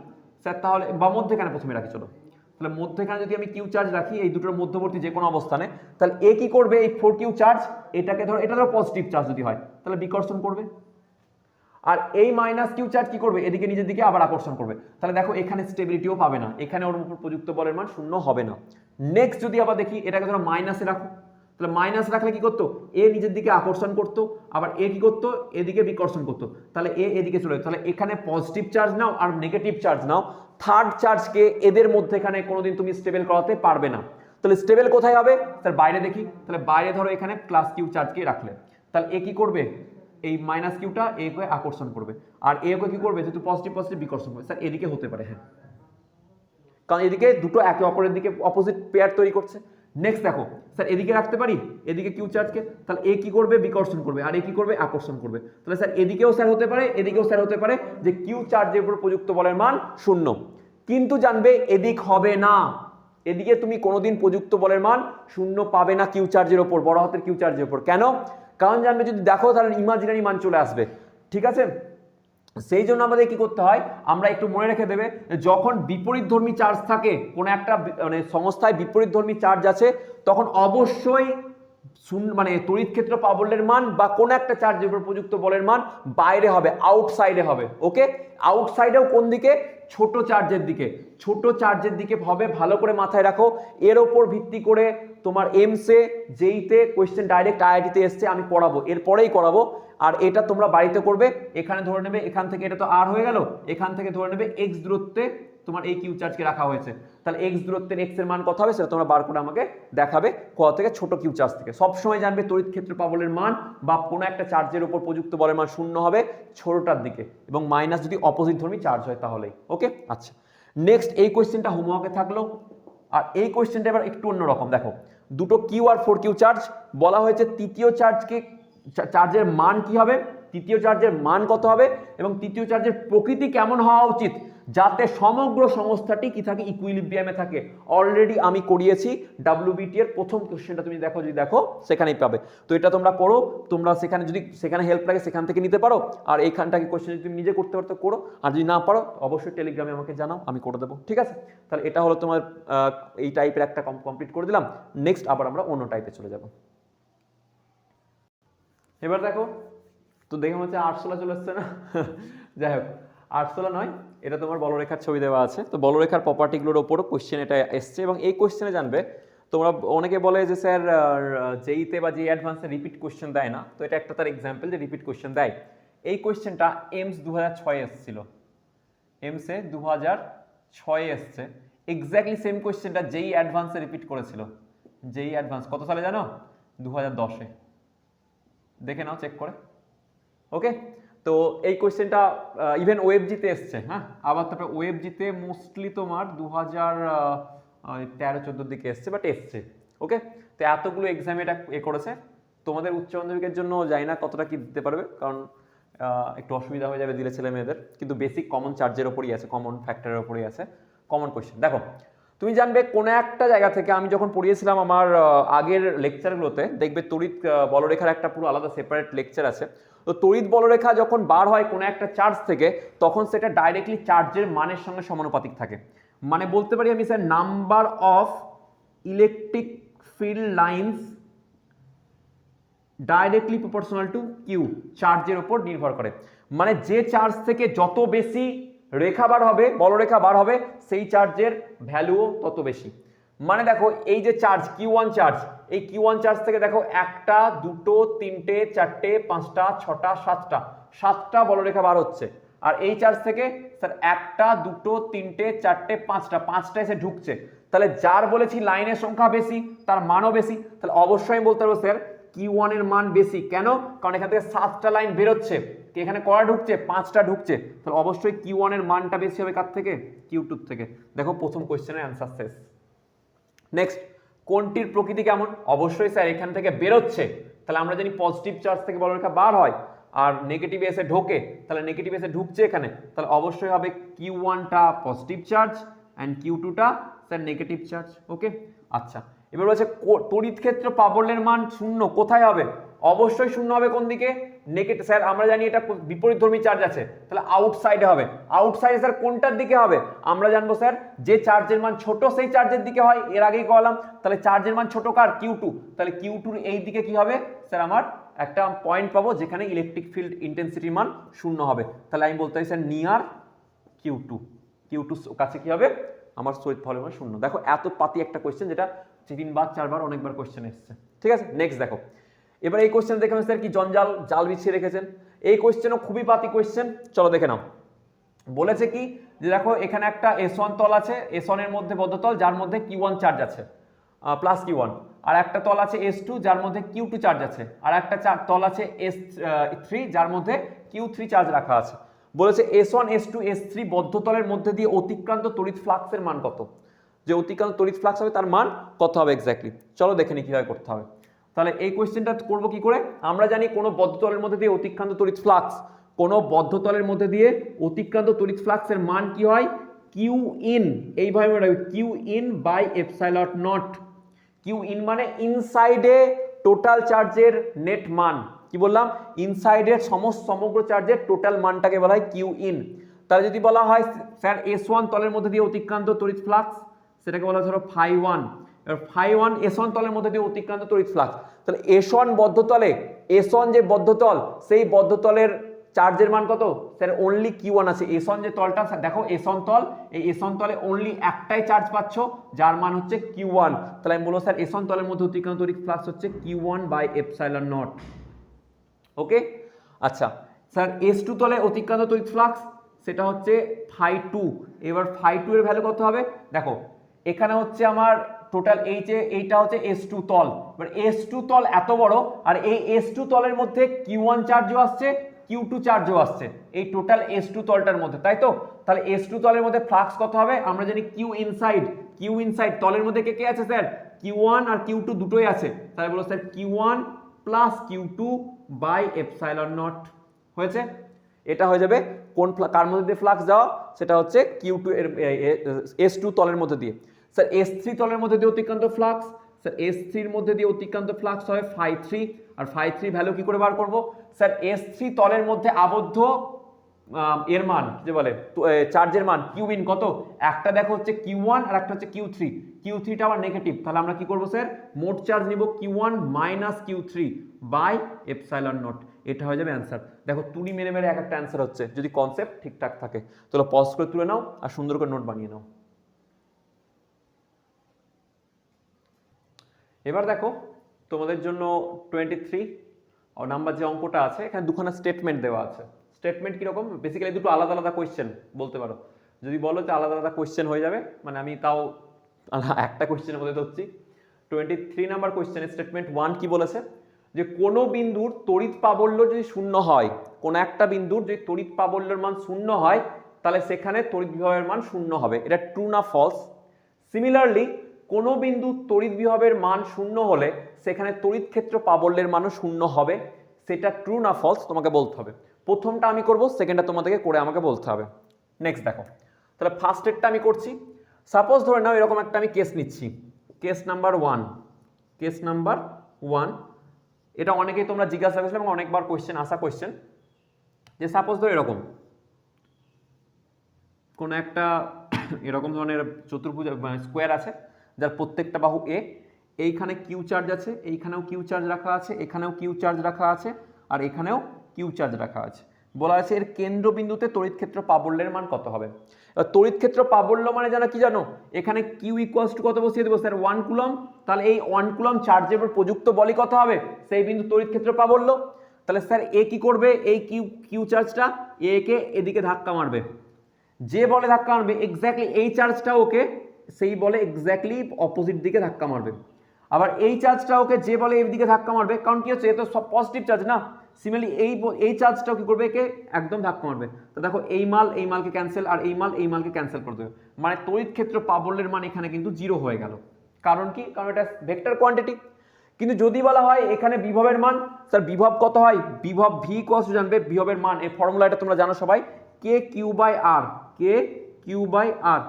স্যার, তাহলে বা মধ্যেখানে প্রথমে রাখি, চলো তাহলে মধ্যখানে যদি আমি কিউ চার্জ রাখি এই দুটোর মধ্যবর্তী যে কোনো অবস্থানে, তাহলে এ কি করবে, এই 4q চার্জ এটাকে ধরো, এটা ধরো পজিটিভ চার্জ যদি হয় তাহলে বিকর্ষণ করবে, আর এই মাইনাস কিউ চার্জ কি করবে, এদিকে নিজের দিকে আবার আকর্ষণ করবে। তাহলে দেখো এখানে স্টেবিলিটিও পাবে না, এখানে ওর উপর প্রযুক্ত বলের মান শূন্য হবে না। নেক্সট যদি আবার দেখি এটাকে ধরো মাইনাসে রাখো, তাহলে মাইনাস রাখলে কি করতো, এ নিজের দিকে আকর্ষণ করতো, আবার এ কি করতো এদিকে বিকর্ষণ করতো, তাহলে এ এদিকে চলে, তাহলে এখানে পজিটিভ চার্জ নাও আর নেগেটিভ চার্জ নাও, থার্ড চার্জকে এদের মধ্যে এখানে কোনোদিন তুমি স্টেবল করাতে পারবে না। তাহলে স্টেবল কোথায় হবে স্যার, বাইরে দেখি, তাহলে বাইরে ধরো এখানে প্লাস কিউ চার্জকে রাখলে, তাহলে এ কি করবে, এই মাইনাস কিউটা এ কে আকর্ষণ করবে, আর এ কে কি করবে, যেহেতু পজিটিভ পজিটিভ বিকর্ষণ করবে। স্যার এদিকে হতে পারে, হ্যাঁ, কারণ এদিকে দুটো একে অপরের দিকে অপোজিট পেয়ার তৈরি করছে। নেক্সট দেখো স্যার এদিকে রাখতে পারি, এদিকে কিউ চার্জকে, তাহলে এ কি করবে, বিকর্ষণ করবে, আর এ কি করবে, আকর্ষণ করবে। তাহলে স্যার এদিকেও স্যার হতে পারে, এদিকেও স্যার হতে পারে যে কিউ চার্জের উপর প্রযুক্ত বলের মান শূন্য, কিন্তু জানবে এদিক হবে না, এদিকে তুমি কোনোদিন প্রযুক্ত বলের মান শূন্য পাবে না কিউ চার্জের উপর, বড় হাতের কিউ চার্জের উপর। কেন? কারণ জানবে যদি দেখো তাহলে ইমাজিনারি মান চলে আসবে, ঠিক আছে? সেই জন্য আমাদের কি করতে হয়, আমরা একটু মনে রেখে দেবে, যখন বিপরীতধর্মী চার্জ থাকে, কোন একটা মানে সংস্থায় বিপরীতধর্মী চার্জ আছে, তখন অবশ্যই মানে তড়িৎ ক্ষেত্র প্রাবল্যের মান বা কোন একটা চার্জের উপর প্রযুক্ত বলের মান বাইরে হবে, আউটসাইডে হবে। ওকে, আউটসাইডেও কোন দিকে, ছোট চার্জের দিকে, ছোট চার্জের দিকে হবে, ভালো করে মাথায় রাখো। এর ওপর ভিত্তি করে তোমার এমসে জেইতে কোয়েশ্চেন ডাইরেক্ট আইআইটিতে এসছে, আমি পড়াবো, এরপরেই করাবো। আর এটা তোমরা বাড়িতে করবে, এখানে ধরে নেবে এখান থেকে এটা তো আর হয়ে গেল, এখান থেকে ধরে নেবে এক্স দূরত্বে তোমার এই কিউ চার্জকে রাখা হয়েছে, তাহলে এক্স দূরত্বের এক্স এর মান কত হবে সেটা তোমরা বার করে আমাকে দেখাবে, কোথা থেকে, ছোট কিউ চার্জ থেকে। সবসময় জানবে তড়িৎ ক্ষেত্র প্রাবল্যের মান বা কোনো একটা চার্জের উপর প্রযুক্ত বলের মান শূন্য হবে ছোটটার দিকে, এবং মাইনাস যদি অপোজিট ধর্মী চার্জ হয় তাহলেই। ওকে, আচ্ছা নেক্সট এই কোয়েশ্চেনটা হোমওয়ার্কে থাকলো। আর এই কোয়েশ্চেনটা এবার একটু অন্যরকম, দেখো দুটো কিউ আর 4q চার্জ, বলা হয়েছে তৃতীয় চার্জকে চার্জের মান কি হবে, তৃতীয় চার্জের মান কত হবে, এবং তৃতীয় চার্জের প্রকৃতি কেমন হওয়া উচিত যাতে সমগ্র সংস্থাটি কি থাকে, ইকুইলিব্রিয়ামে থাকে। অলরেডি আমি করিয়েছি WBT এর প্রথম কোশ্চেনটা, তুমি দেখো, যদি দেখো সেখানেই পাবে। তো এটা তোমরা করো, তোমরা সেখানে যদি সেখানে হেল্প লাগে সেখান থেকে নিতে পারো, আর এইখানটাকে কোশ্চেন যদি তুমি নিজে করতে পারো তো করো, আর যদি না পারো অবশ্যই টেলিগ্রামে আমাকে জানাও, আমি করে দেবো, ঠিক আছে? তাহলে এটা হলো তোমার এই টাইপের একটা কমপ্লিট করে দিলাম। নেক্সট আবার আমরা অন্য টাইপে চলে যাব। এবার দেখো তো দেখে মনে হচ্ছে আরশোলা চলে আসছে না যাই হোক, আরশোলা নয়, এটা তোমার বলরেখার ছবি দেওয়া আছে। তো বলরেখার প্রপার্টিগুলোর ওপরও কোশ্চেন এটা এসছে, এবং এই কোশ্চেনে জানবে তোমরা অনেকে বলে যে স্যার জেইতে বা জেই অ্যাডভান্সে রিপিট কোশ্চেন দেয় না, তো এটা একটা তার এক্সাম্পল যে রিপিট কোশ্চেন দেয়। এই কোশ্চেনটা এমস 2006 এসেছিল, এমসে 2006 এসছে, এক্স্যাক্টলি সেম কোশ্চেনটা জেই অ্যাডভান্সে রিপিট করেছিল। জেই অ্যাডভান্স কত সালে জানো? 2010-এ, দেখে নাও চেক করে। ওকে, তো এই কোশ্চেনটা ইভেন ওয়েবজিতে এসছে। হ্যাঁ, আবার তারপরে ওয়েবজিতে মোস্টলি তোমার 2013-14 দিকে এসছে, বাট এসছে। ওকে, তো এতগুলো এক্সাম এটা করেছে। তোমাদের উচ্চ মাধ্যমিকের জন্য জানি না কতটা কি দিতে পারবে, কারণ একটু অসুবিধা হয়ে যাবে দিলে ছেলে মেয়েদের, কিন্তু বেসিক কমন চার্জের ওপরই আছে, কমন ফ্যাক্টরের ওপরই আছে কমন কোশ্চেন। দেখো তুমি জানবে কোনো একটা জায়গা থেকে, আমি যখন পড়িয়েছিলাম আমার আগের লেকচারগুলোতে দেখবে তড়িৎ বলরেখার একটা পুরো আলাদা সেপারেট লেকচার আছে। তো তড়িৎ বলরেখা যখন বার হয় কোনো একটা চার্জ থেকে, তখন সেটা ডাইরেক্টলি চার্জের মানের সঙ্গে সমানুপাতিক থাকে। মানে বলতে পারি আমি sir, number of electric field lines directly proportional to q, চার্জের উপর নির্ভর করে। মানে যে চার্জ থেকে যত বেশি রেখা বার হবে, বলরেখা বার হবে, সেই চার্জের ভ্যালুও তত বেশি। মানে দেখো এই যে চার্জ Q1 চার্জ, এই Q1 চার্জ থেকে দেখো একটা, দুটো, তিনটে, চারটে, পাঁচটা, ছটা, সাতটা বলরেখা বার হচ্ছে। আর এই চার্জ থেকে স্যার একটা, দুটো, তিনটে, চারটে, পাঁচটা এসে ঢুকছে। তাহলে যার বলেছি লাইনের সংখ্যা বেশি, তার মানও বেশি। তাহলে অবশ্যই আমি বলতে পারবো স্যার Q1 এর মান বেশি। কেন? কারণ এখান থেকে 7টা লাইন বেরোচ্ছে, এখানে কটা ঢুকছে? 5টা ঢুকছে। তাহলে অবশ্যই Q1 এর মানটা বেশি হবে কার থেকে? Q2 থেকে। দেখো প্রথম কোশ্চেনের অ্যান্সার শেষ। নেক্সট, কোনটির প্রকৃতি কেমন? অবশ্যই স্যার এখান থেকে বেরোচ্ছে, তাহলে আমরা জানি পজিটিভ চার্জ থেকে বলরেখা বার হয়, আর নেগেটিভ এসে ঢোকে, তাহলে নেগেটিভ এসে ঢুকছে এখানে, তাহলে অবশ্যই হবে Q1টা পজিটিভ চার্জ অ্যান্ড Q2টা স্যার নেগেটিভ চার্জ। ওকে, আচ্ছা, এবার বলছে তড়িৎ ক্ষেত্র প্রাবল্যের মান শূন্য কোথায় হবে? অবশ্যই শূন্য হবে কোন দিকে? নেগেটিভ। স্যার আমরা জানি এটা বিপরীতধর্মী চার্জ আছে, তাহলে আউটসাইডে হবে। আউটসাইডে স্যার কোনটার দিকে হবে? আমরা জানবো স্যার যে চার্জের মান ছোট সেই চার্জের দিকে হয়, এর আগেই কলাম। তাহলে চার্জের মান ছোট কার? Q2। তাহলে Q2-র এই দিকে কি হবে স্যার? আমার একটা পয়েন্ট পাবো যেখানে ইলেকট্রিক ফিল্ড ইন্টেন্সিটির মান শূন্য হবে। তাহলে আমি বলতে চাই স্যার নিয়ার Q2, Q2 কাছে কি হবে? আমার তড়িৎ প্রবাহের মান শূন্য। দেখো এত পাতি একটা কোশ্চেন, যেটা 3বার 4বার অনেকবার কোশ্চেন এসেছে। ঠিক আছে, নেক্সট দেখো, এবার এই কোশ্চেন দেখে স্যার কি জঞ্জাল জাল বিছিয়ে রেখেছেন। এই কোশ্চেনও খুবই পাতি কোশ্চেন, চলো দেখে নাও। বলেছে কি যে দেখো এখানে একটা S1 তল আছে, S1 এর মধ্যে বদ্ধতল যার মধ্যে Q1 চার্জ আছে প্লাস Q1, আর একটা তল আছে S2 যার মধ্যে Q2 চার্জ আছে, আর একটা তল আছে S3 যার মধ্যে Q3 চার্জ রাখা আছে। বলেছে S1 S2 S3 বদ্ধতলের মধ্যে দিয়ে অতিক্রান্ত তড়িৎ ফ্লাক্সের মান কত? যে অতিক্রান্ত তড়িৎ ফ্লাক্স হবে তার মান কত হবে এক্স্যাক্টলি। চলো দেখে নিই কিভাবে করতে হবে। তাহলে এই কোশ্চেনটা করবো কি করে? আমরা জানি কোনো বদ্ধতলের মধ্যে দিয়ে অতিক্রান্ত তড়িৎ ফ্লাক্স, কোনো বদ্ধতলের মধ্যে দিয়ে অতিক্রান্ত তড়িৎ ফ্লাক্সের মান কি হয়? কিউ ইন, এইভাবে মনে রাখবে, q in by epsilon nought. Q in মানে ইনসাইডে টোটাল চার্জের নেট মান। কি বললাম? ইনসাইডের সমগ্র চার্জের টোটাল মানটাকে বলা হয় কিউ ইন। তাহলে যদি বলা হয় স্যার S1 তলের মধ্যে দিয়ে অতিক্রান্ত তড়িৎ ফ্লাক্স, সেটাকে বলা হয় ধরো φ1। এবার φ1 S1 তলের মধ্যে দিয়ে অতিক্রান্ত তড়িৎ ফ্লাক্স, তাহলে S1 বদ্ধতলে, S1 যে বদ্ধতল, সেই বদ্ধতলের চার্জের মান কত? স্যার অনলি Q1 আছে। S1 যে তলটা দেখো, S1 তল, এই S1 তলে অনলি একটাই চার্জ পাচ্ছ যার মান হচ্ছে Q1। তাহলে আমি বলবো স্যার S1 তলের মধ্যে অতিক্রান্ত তড়িৎ ফ্লাক্স হচ্ছে Q1 বাই এপসাইলন নট। ওকে, আচ্ছা স্যার S2 তলে অতিক্রান্ত তড়িৎ ফ্লাক্স সেটা হচ্ছে φ2। এবার φ2 এর ভ্যালু কত হবে? দেখো এখানে হচ্ছে আমার টোটাল এইটা হচ্ছে S2 তল। এবার S2 তল এত বড়, আর এই S2 তলের মধ্যে Q1 চার্জও আসছে, Q2 চার্জও আসছে এই টোটাল S2 তলটার মধ্যে, তাই তো? তাহলে S2 তলের মধ্যে ফ্লাক্স কত হবে? আমরা জানি Q ইনসাইড তলের মধ্যে কে কে আছে স্যার? Q1 আর Q2 দুটোই আছে। তাহলে বলো sir Q1 plus Q2 by epsilon nought. হয়েছে? এটা হয়ে যাবে কোন কার মধ্যে দিয়ে ফ্লাক্স যাওয়া? সেটা হচ্ছে Q2 এর S2 তলের মধ্যে দিয়ে। স্যার S3 তলের মধ্যে দিয়ে অতিক্রান্ত ফ্লাক্স, স্যার S3 এর মধ্যে দিয়ে অতিক্রান্ত ফ্লাক্স হয় φ3। আর φ3 ভ্যালু কি করে বার করব? স্যার S3 তলের মধ্যে আবদ্ধ এর মান যে বলে চার্জের মান কিউ ইন কত? একটা দেখো হচ্ছে Q1 আর একটা হচ্ছে Q3। Q3টা আবার নেগেটিভ, তাহলে আমরা কি করব স্যার? মোট চার্জ নিব Q1 minus Q3 by epsilon not. এটা হয়ে যাবে অ্যান্সার। দেখো তুলি মেরে মেরে এক একটা অ্যান্সার হচ্ছে, যদি কনসেপ্ট ঠিকঠাক থাকে। তাহলে পজ করে তুলে নাও আর সুন্দর করে নোট বানিয়ে নাও। এবার দেখো তোমাদের জন্য 23 নাম্বার যে অঙ্কটা আছে, এখানে দুখানা স্টেটমেন্ট দেওয়া আছে। স্টেটমেন্ট কিরকম, বেসিক্যালি দুটো আলাদা আলাদা কোয়েশ্চেন বলতে পারো। যদি বলো যে আলাদা আলাদা কোয়েশ্চেন হয়ে যাবে, মানে আমি তাও একটা কোয়েশ্চেনের মধ্যে ধরছি। 23 নাম্বার কোয়েশ্চেনের স্টেটমেন্ট 1 কি বলেছে, যে কোনো বিন্দুর তড়িৎ প্রাবল্য যদি শূন্য হয়, কোনো একটা বিন্দুর যদি তড়িৎ প্রাবল্যের মান শূন্য হয়, তাহলে সেখানে তড়িৎ বিভবের মান শূন্য হবে। এটা ট্রু না ফলস? সিমিলারলি কোনো বিন্দু তড়িৎ বিভবের মান শূন্য হলে সেখানে তড়িৎ ক্ষেত্র প্রাবল্যের মানও শূন্য হবে। সেটা ট্রু না ফলস তোমাকে বলতে হবে। প্রথমটা আমি করব, সেকেন্ডটা তোমাদেরকে করে আমাকে বলতে হবে। নেক্সট দেখো, তাহলে ফার্স্ট এডটা আমি করছি। সাপোজ ধরে নাও এরকম একটা আমি কেস নিচ্ছি, কেস নাম্বার 1। কেস নাম্বার 1, এটা অনেকেই তোমরা জিজ্ঞাসা করেছিলে এবং অনেকবার কোয়েশ্চেন আসা কোয়েশ্চেন, যে সাপোজ ধরো এরকম কোন একটা এরকম ধরনের চতুর্ভুজ স্কোয়ার আছে, যার প্রত্যেকটা বাহু এ, এইখানে কিউ চার্জ আছে, এইখানেও কিউ চার্জ রাখা আছে, এখানেও কিউ চার্জ রাখা আছে, আর এখানেও কিউ চার্জ রাখা আছে। বলা আছে এর কেন্দ্রবিন্দুতে তড়িৎ ক্ষেত্র প্রাবল্যের মান কত হবে। এবার তড়িৎ ক্ষেত্র প্রাবল্য মানে জানো কি জানো, এখানে কিউ ইকুয়ালস টু কত বসিয়ে দেবো স্যার, 1 কুলম। তাহলে এই 1 কুলম চার্জের উপর প্রযুক্ত বলই কত হবে, সেই বিন্দু তড়িৎ ক্ষেত্র প্রাবল্য। তাহলে স্যার এ কি করবে, এই কিউ চার্জটা এ কে এদিকে ধাক্কা মারবে, যে বলে ধাক্কা মারবে এক্স্যাক্টলি এই চার্জটা ওকে সেই বলে এক্স্যাক্টলি অপোজিট দিকে ধাক্কা মারবে। আবার এই চার্জটা ওকে যে বলে এই দিকে ধাক্কা মারবে, কারণ কি হচ্ছে এ তো সব পজিটিভ চার্জ না। সিমিলারলি এই চার্জটাও কি করবে, একে একদম ধাক্কা মারবে। তো দেখো এই মালকে ক্যান্সেল, আর এই মালকে ক্যান্সেল করে দেবে, মানে তড়িৎ ক্ষেত্র প্রাবল্যের মান এখানে কিন্তু 0 হয়ে গেল। কারণ কি, কারণ এটা ভেক্টর কোয়ান্টিটি। কিন্তু যদি বলা হয় এখানে বিভবের মান, স্যার বিভব কত হয়, বিভব ভি কস জানবে, বিভবের মান এই ফর্মুলাটা তোমরা জানো সবাই, K Q by R, K Q by R.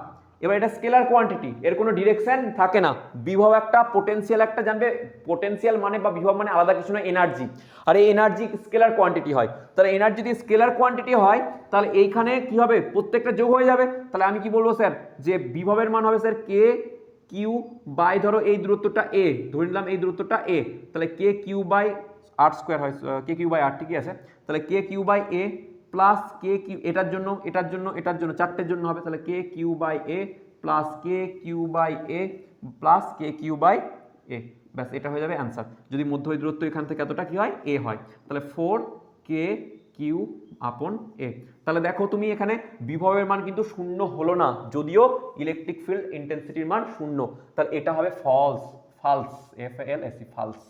এবার এটা স্কেলার কোয়ান্টিটি, এর কোনো ডিরেকশন থাকে না। বিভব একটা, পোটেনশিয়াল একটা জানবে, পোটেনশিয়াল মানে বা বিভব মানে আলাদা কিছু না, এনার্জি। আর এই এনার্জি স্কেলার কোয়ান্টিটি হয়। তাহলে এনার্জি যদি স্কেলার কোয়ান্টিটি হয়, তাহলে এইখানে কি হবে, প্রত্যেকটা যোগ হয়ে যাবে। তাহলে আমি কি বলবো স্যার, যে বিভবের মান হবে স্যার কে কিউ বাই, ধরো এই দূরত্বটা এ, ধরে নিলাম এই দূরত্বটা এ, তাহলে K Q by R square হয়, কে কিউ বাই আর, ঠিকই আছে। তাহলে K Q by A plus K Q, এটার জন্য এটার জন্য এটার জন্য চারটের জন্য হবে, তাহলে K Q by A plus K Q by A plus K Q by A, ব্যাস এটা হয়ে যাবে অ্যান্সার। যদি মধ্যবর্তী দূরত্ব এখান থেকে এতটা কি হয়, এ হয়, তাহলে 4 কে কিউ আপন এ। তাহলে দেখো তুমি এখানে বিভবের মান কিন্তু শূন্য হলো না, যদিও ইলেকট্রিক ফিল্ড ইন্টেন্সিটির মান শূন্য, তাহলে এটা হবে ফলস, ফালস, FALSE ফালস।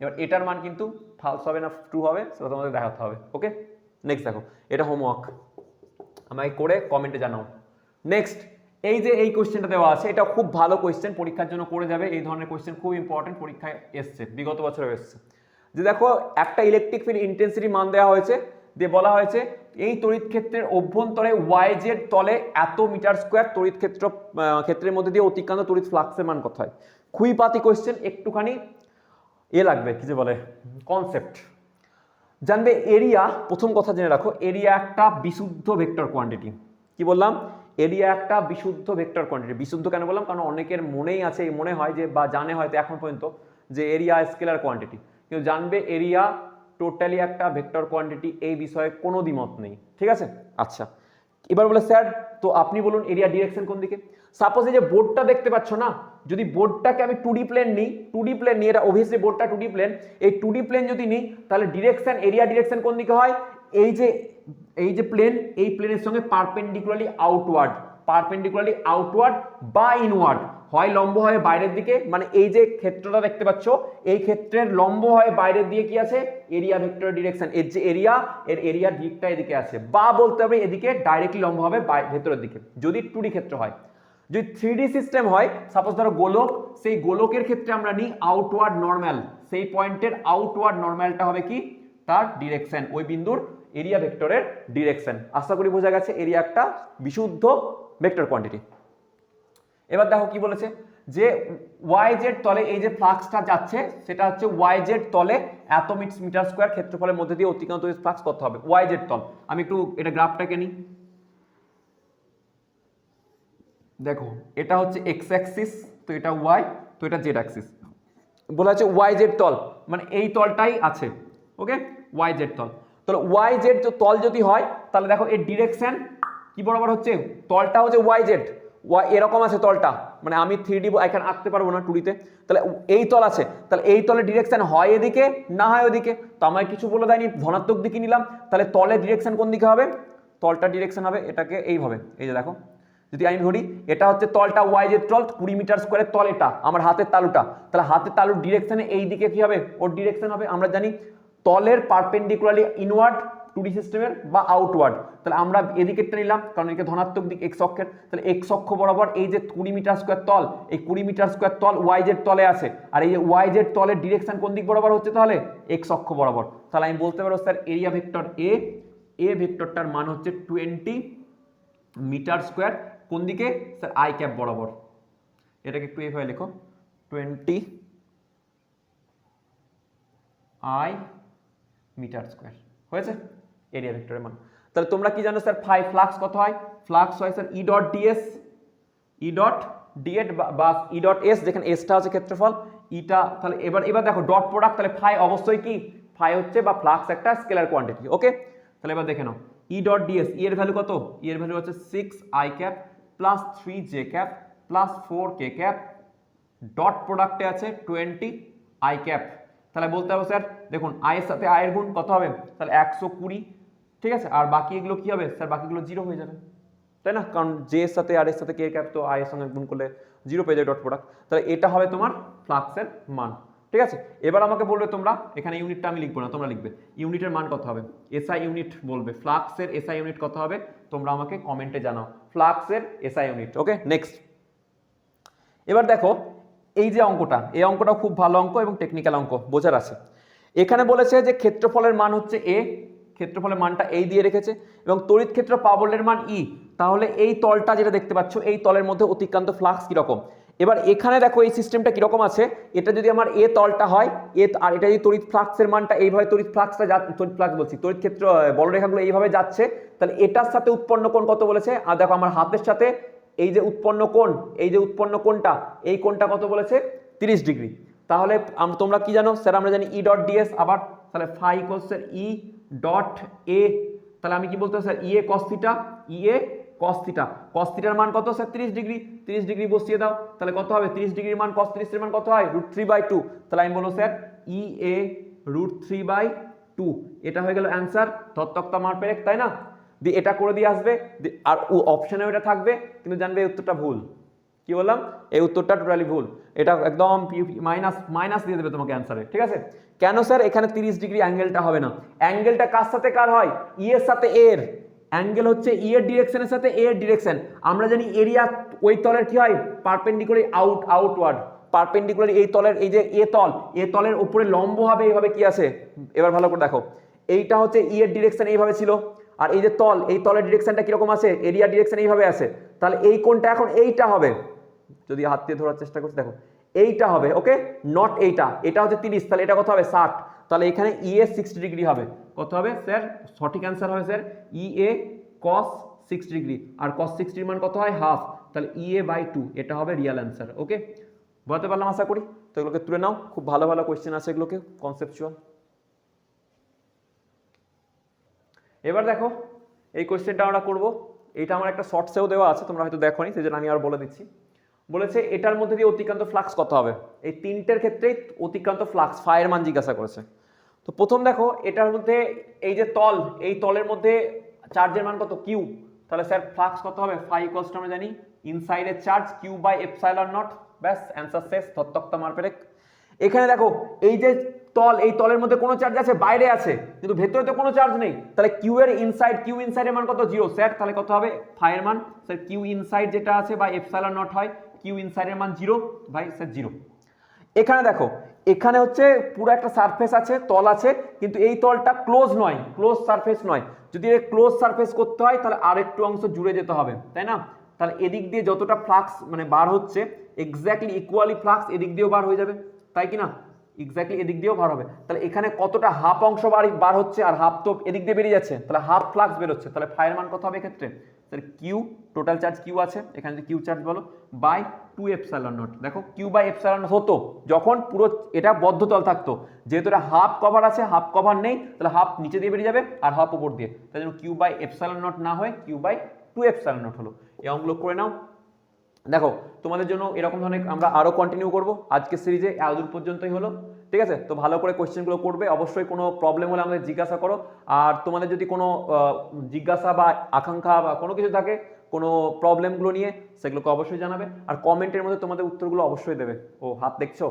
এবার এটার মান কিন্তু ফালস হবে না ট্রু হবে, সেটা তোমাদের দেখাতে হবে। ওকে, নেক্সট দেখো, এটা হোমওয়ার্ক, আমাকে করে কমেন্টে জানাও। নেক্সট এই যে এই কোয়েশ্চেনটা দেওয়া আছে, এটা খুব ভালো কোয়েশ্চেন, পরীক্ষার জন্য করে যাবে। এই ধরনের কোয়েশ্চেন খুব ইম্পর্টেন্ট, পরীক্ষায় এসছে, বিগত বছরে এসছে। যে দেখো একটা ইলেকট্রিক ফিল্ড ইন্টেন্সিটি মান দেওয়া হয়েছে, দিয়ে বলা হয়েছে এই তড়িৎ ক্ষেত্রের অভ্যন্তরে YZ তলে এত মিটার স্কোয়ার তড়িৎ ক্ষেত্রের মধ্যে দিয়ে অতিক্রান্ত তড়িৎ ফ্লাক্সের মান কত হয়। খুবই পাতি কোয়েশ্চেন, একটুখানি লাগবে কি যে বলে কনসেপ্ট জানবে। এরিয়া, প্রথম কথা জেনে রাখো, এরিয়া একটা বিশুদ্ধ ভেক্টর কোয়ান্টিটি। কি বললাম, এরিয়া একটা বিশুদ্ধ ভেক্টর কোয়ান্টিটি। বিশুদ্ধ কেন বললাম, কারণ অনেকের মনেই আছে, মনে হয় যে বা জানে হয়তো এখন পর্যন্ত যে এরিয়া স্কেলার কোয়ান্টিটি, কিন্তু জানবে এরিয়া টোটালি একটা ভেক্টর কোয়ান্টিটি, এই বিষয়ে কোনো দ্বিমত নেই। ঠিক আছে, আচ্ছা এবার বলে স্যার তো আপনি বলুন এরিয়া ডিরেকশন কোন দিকে। সাপোজ এই যে বোর্ডটা দেখতে পাচ্ছ না, যদি বোর্ডটাকে আমি 2D প্লেন নিই, 2D প্লেন নিয়ে, এটা অবভিয়াসলি বোর্ডটা 2D প্লেন, এই 2D প্লেন যদি নিই, তাহলে ডিরেকশন, এরিয়া ডিরেকশন কোন দিকে হয়, এই যে প্লেন, এই প্লেনের সঙ্গে পারপেন্ডিকুলারলি আউটওয়ার্ড বা ইনওয়ার্ড, হয় লম্ব হয় বাইরের দিকে, মানে এই যে ক্ষেত্রটা দেখতে পাচ্ছ, এই ক্ষেত্রের লম্ব হয় বাইরের দিকে কি আছে, এরিয়া ভেক্টর ডিরেকশন, এর যে এরিয়া, এর এরিয়া দিকটা এদিকে আছে, বা বলতে হবে এদিকে ডাইরেক্টলি লম্ব হবে ভেতরের দিকে, যদি 2D ক্ষেত্র হয়। যদি 3D সিস্টেম হয়, সাপোজ ধরো গোলক, সেই গোলকের ক্ষেত্রে আমরা নিই আউটওয়ার্ড নর্মাল, সেই পয়েন্টের আউটওয়ার্ড নর্মালটা হবে কি, তার ডিরেকশন, ওই বিন্দুর এরিয়া ভেক্টরের ডিরেকশন। আশা করি বোঝা গেছে, এরিয়া একটা বিশুদ্ধ ভেক্টর কোয়ান্টিটি। এবার দেখো কি বলেছে, যে YZ তলে এই যে ফ্লাক্সটা যাচ্ছে, সেটা হচ্ছে YZ তলে এত মিটার স্কোয়ার ক্ষেত্রফলের মধ্যে দিয়ে অতিক্রান্ত ফ্লাক্স কত হবে, YZ তল। আমি একটু এটা গ্রাফটাকে নিই, দেখো এটা হচ্ছে এক্স অ্যাক্সিস, তো এটা ওয়াই, তো এটা জেড অ্যাক্সিস। বলা হচ্ছে YZ তল, মানে এই তলটাই আছে। ওকে, YZ তল। তাহলে YZ তল যদি হয়, তাহলে দেখো এর ডিরেকশন কি বরাবর হচ্ছে, তলটা হচ্ছে YZ, এরকম আছে তলটা, মানে আমি 3D এখানে আঁকতে পারবো না 2D তে, তাহলে এই তল আছে, তাহলে এই তলের ডিরেকশন হয় এদিকে না হয় ওদিকে, তো আমায় কিছু বলে দেয়নি, ধনাত্মক দিকে নিলাম, তাহলে তলের ডিরেকশন কোন দিকে হবে, তলটা ডিরেকশন হবে এটাকে এইভাবে, এই যে দেখো যদি আমি ধরি এটা হচ্ছে তলটা ওয়াই জেড তল 20 মিটার স্কয়ারের তল, এটা আমার হাতের তালুটা, তাহলে হাতের তালুর ডিরেকশনে এই দিকে কি হবে, ওর ডিরেকশন হবে, আমরা জানি তলের পারপেন্ডিকুলারলি ইনওয়ার্ড 2D সিস্টেমের বা আউটওয়ার্ড, তাহলে আমরা এদিকেরটা নিলাম কারণ এদিকে ধনাত্মক দিক এক্স অক্ষের, তাহলে এক্স অক্ষ বরাবর এই যে 20 মিটার স্কয়ার তল, এই 20 মিটার স্কয়ার তল ওয়াই জেড তলে আছে, আর এই যে ওয়াই জেড তলের ডিরেকশন কোন দিক বরাবর হচ্ছে তাহলে এক্স অক্ষ বরাবর, তাহলে আমি বলতে পারবো স্যার এরিয়া ভেক্টর এ ভেক্টরটার মান হচ্ছে 20 মিটার স্কয়ার কোন দিকে স্যার আই ক্যাপ বরাবর, এটাকে একটু এইভাবে লেখো 20 আই মিটার স্কয়ার হয়েছে এরিয়া ভেক্টরের মান। তাহলে তোমরা কি জানো স্যার ফাই ফ্লাক্স কত হয়, ফ্লাক্স হয় sir E dot ds, E dot ডিএড বা ই ডট এস, যেখানে এসটা হচ্ছে ক্ষেত্রফল, ইটা, তাহলে এবার দেখো ডট প্রোডাক্ট, তাহলে ফাই অবশ্যই কি ফাই হচ্ছে বা ফ্লাক্স একটা স্কেলার কোয়ান্টিটি, ওকে। তাহলে এবার দেখে নাও ই ডট ডিএস, ই এর ভ্যালু কত, ই এর ভ্যালু হচ্ছে 6 I cap plus 3 J cap plus 4 K cap, dot প্রোডাক্টে আছে 20 আই ক্যাপ, তাহলে বলতে হবে স্যার দেখুন আই এর সাথে আই এর গুণ কত হবে, তাহলে 120, ঠিক আছে, আর বাকি এগুলো কি হবে স্যার, বাকিগুলো জিরো হয়ে যাবে, তাই না, কারণ জে এর সাথে আর এর সাথে কে ক্যাপ তো আই এর সঙ্গে গুণ করলে জিরো পেয়ে যাবে ডট প্রোডাক্ট, তাহলে এটা হবে তোমার ফ্লাক্সের মান, ঠিক আছে। এবার আমাকে বলবে তোমরা, এখানে ইউনিটটা আমি লিখবো না, তোমরা লিখবে ইউনিটের মান কত হবে, এসআই ইউনিট বলবে, ফ্লাক্সের এসআই ইউনিট কত হবে তোমরা আমাকে কমেন্টে জানাও, ফ্লাক্সের এসআই ইউনিট, ওকে। নেক্সট এবার দেখো এই যে অঙ্কটা, এই অঙ্কটা খুব ভালো অঙ্ক এবং টেকনিক্যাল অঙ্ক বোঝার আছে। এখানে বলেছে যে ক্ষেত্রফলের মান হচ্ছে এ, ক্ষেত্রফলের মানটা এই দিয়ে রেখেছে এবং তড়িৎ ক্ষেত্র পাবলের মান ই, তাহলে এই তলটা যেটা দেখতে পাচ্ছ এই তলের মধ্যে অতিক্রান্ত ফ্লাক্স কিরকম। এবার এখানে দেখো এই সিস্টেমটা কিরকম আছে, এটা যদি আমার এ তলটা হয় এ, আর এটা যদি তড়িৎ ফ্লাক্সের মানটা এইভাবে তড়িৎ ফ্লাক্সটা তড়িৎ ফ্লাক্স বলছি তড়িৎ ক্ষেত্র বলরেখাগুলো এইভাবে যাচ্ছে, তাহলে এটার সাথে উৎপন্ন কোণ কত বলেছে, আর দেখো আমার হাতের সাথে এই যে উৎপন্ন কোণ, এই যে উৎপন্ন কোণটা, এই কোণটা কত বলেছে 30 ডিগ্রি, তাহলে তোমরা কি জানো স্যার, আমরা জানি ই ডট ডিএস, আবার তাহলে phi equals E dot A, তাহলে আমি কি বলতে sir E A cos theta, E A cos theta, cos থিটার মান কত স্যার 30 ডিগ্রি, 30 ডিগ্রি বসিয়ে দাও, তাহলে কত হবে 30 ডিগ্রির মান কস 30 এর মান কত হয় √3/2, তাহলে আমি বলবো স্যার ই এ √3/2, এটা হয়ে গেল অ্যান্সার, ধত্তক্তা মার পেরেক, তাই না, দিয়ে এটা করে দিয়ে আসবে, আর অপশনে ওটা থাকবে কিন্তু জানবে এই উত্তরটা ভুল, কি বললাম এই উত্তরটা টোটালি ভুল, এটা একদম মাইনাস দিয়ে দেবে তোমাকে অ্যান্সারে, ঠিক আছে। কেন স্যার এখানে 30 ডিগ্রি অ্যাঙ্গেলটা হবে না, অ্যাঙ্গেলটা কার সাথে কার হয়, ই এর সাথে এর, অ্যাঙ্গেল হচ্ছে ই এর ডিরেকশনের সাথে এ এর ডিরেকশন, আমরা জানি এরিয়া ওই তলের কি হয় পারপেন্ডিকুলার আউটওয়ার্ড, পারপেন্ডিকুলার এই তলের এই যে এ তলের উপরে লম্ব হবে এইভাবে কি আছে, এবার ভালো করে দেখো এইটা হচ্ছে ই এর ডিরেকশন এইভাবে ছিল, আর এই যে তল, এই তলের ডিরেকশনটা কিরকম আছে, এরিয়া ডিরেকশন এইভাবে আছে, তাহলে এই কোণটা এখন এইটা হবে, যদি হাত দিয়ে ধরার চেষ্টা করছি দেখো এইটা হবে, ওকে, নট এইটা, এটা হচ্ছে 30, তাহলে এটা কত হবে 60, তাহলে এখানে ই এ 60 ডিগ্রি হবে, কত হবে স্যার, সঠিক অ্যান্সার হবে স্যার ই এ cos 6 ডিগ্রি, আর cos 60 এর মান কত হয় হাফ, তাহলে ই এ বাই 2, এটা হবে রিয়েল অ্যান্সার, ওকে। বলতে পারলাম আশা করি, তো এগুলোকে তুলে নাও, খুব ভালো ভালো কোয়েশ্চেন আছে এগুলোকে কনসেপচুয়াল। এবার দেখো এই কোয়েশ্চেনটা আমরা করব, এটা আমার একটা শর্টসেও দেওয়া আছে, তোমরা হয়তো দেখোনি সেই জন্য আমি আর বলে দিচ্ছি। বলেছে এটার মধ্যে দিয়ে অতিক্রান্ত ফ্লাক্স কত হবে, এই তিনটের ক্ষেত্রেই অতিক্রান্ত ফ্লাক্স ফাইয়ের মান জিজ্ঞাসা করেছে। তো প্রথম দেখো এটার মধ্যে এই যে তল, এই তলের মধ্যে চার্জের মান কত কিউ, তাহলে স্যার ফ্লাক্স কত হবে ফাই ইকুয়ালস টু আমরা জানি ইনসাইডের charge Q by epsilon naught, ব্যাস অ্যান্সার শেষ, ধত্তক্তা মার পেরেক। এখানে দেখো এই যে তল, এই তলের মধ্যে কোনো চার্জ আছে, বাইরে আছে কিন্তু ভেতরে তো কোনো চার্জ নেই, তাহলে কিউ এর ইনসাইড, কিউ ইনসাইডের মান কত 0 স্যার, তাহলে কত হবে ফাইয়ের মান স্যার কিউ ইনসাইড যেটা আছে বা এপসাইলন নট হয়, কিউ ইনসাইডের মান 0 ভাই স্যার 0। এখানে দেখো এখানে হচ্ছে পুরো একটা সারফেস আছে, তল আছে, কিন্তু এই তলটা ক্লোজ নয়, ক্লোজ সারফেস নয়, যদি এর ক্লোজ সারফেস করতে হয় তাহলে আরেকটু অংশ জুড়ে যেতে হবে, তাই না, তাহলে এদিক দিয়ে যতটা ফ্লাক্স মানে বার হচ্ছে এক্স্যাক্টলি ইকুয়ালি ফ্লাক্স এদিক দিয়েও বার হয়ে যাবে, তাই কি না, এক্স্যাক্টলি এদিক দিয়েও বার হবে, তাহলে এখানে কতটা হাফ অংশ বার হচ্ছে আর হাফ তো এদিক দিয়ে বেরিয়ে যাচ্ছে, তাহলে হাফ ফ্লাক্স বেরোচ্ছে, তাহলে ফাইয়ের মান কত হবে এক্ষেত্রে sir q, total charge q আছে এখানে যদি কিউ চার্জ বলো বাই 2 এপসাইলন নট, দেখো কিউ বাই এপসাইলন হতো যখন পুরো এটা বদ্ধতল থাকতো, যেহেতু এটা হাফ কভার আছে হাফ কভার নেই, তাহলে হাফ নিচে দিয়ে বেরিয়ে যাবে আর হাফ উপর দিয়ে, তাই জন্য কিউ বাই এপসাইলন নট না হয়ে কিউ বাই 2 এপসাইলন নট হলো। এই অঙ্কগুলো করে নাও, দেখো তোমাদের জন্য এরকম ধরনের আমরা আরও কন্টিনিউ করব, আজকের সিরিজে এতদূর পর্যন্তই হলো। ঠিক আছে, তো ভালো করে কোয়েশ্চেনগুলো করবে, অবশ্যই কোনো প্রবলেম হলে আমাদের জিজ্ঞাসা করো। আর তোমাদের যদি কোনো জিজ্ঞাসা বা আকাঙ্ক্ষা বা কোনো কিছু থাকে, কোনো প্রবলেমগুলো নিয়ে, সেগুলোকে অবশ্যই জানাবে। আর কমেন্টের মধ্যে তোমাদের উত্তরগুলো অবশ্যই দেবে। ও হাত দেখছো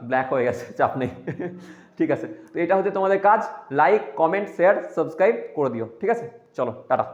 ব্ল্যাক হয়ে গেছে, চাপ নেই। ঠিক আছে, তো এটা হচ্ছে তোমাদের কাজ। লাইক, কমেন্ট, শেয়ার, সাবস্ক্রাইব করে দিও। ঠিক আছে, চলো টাটা।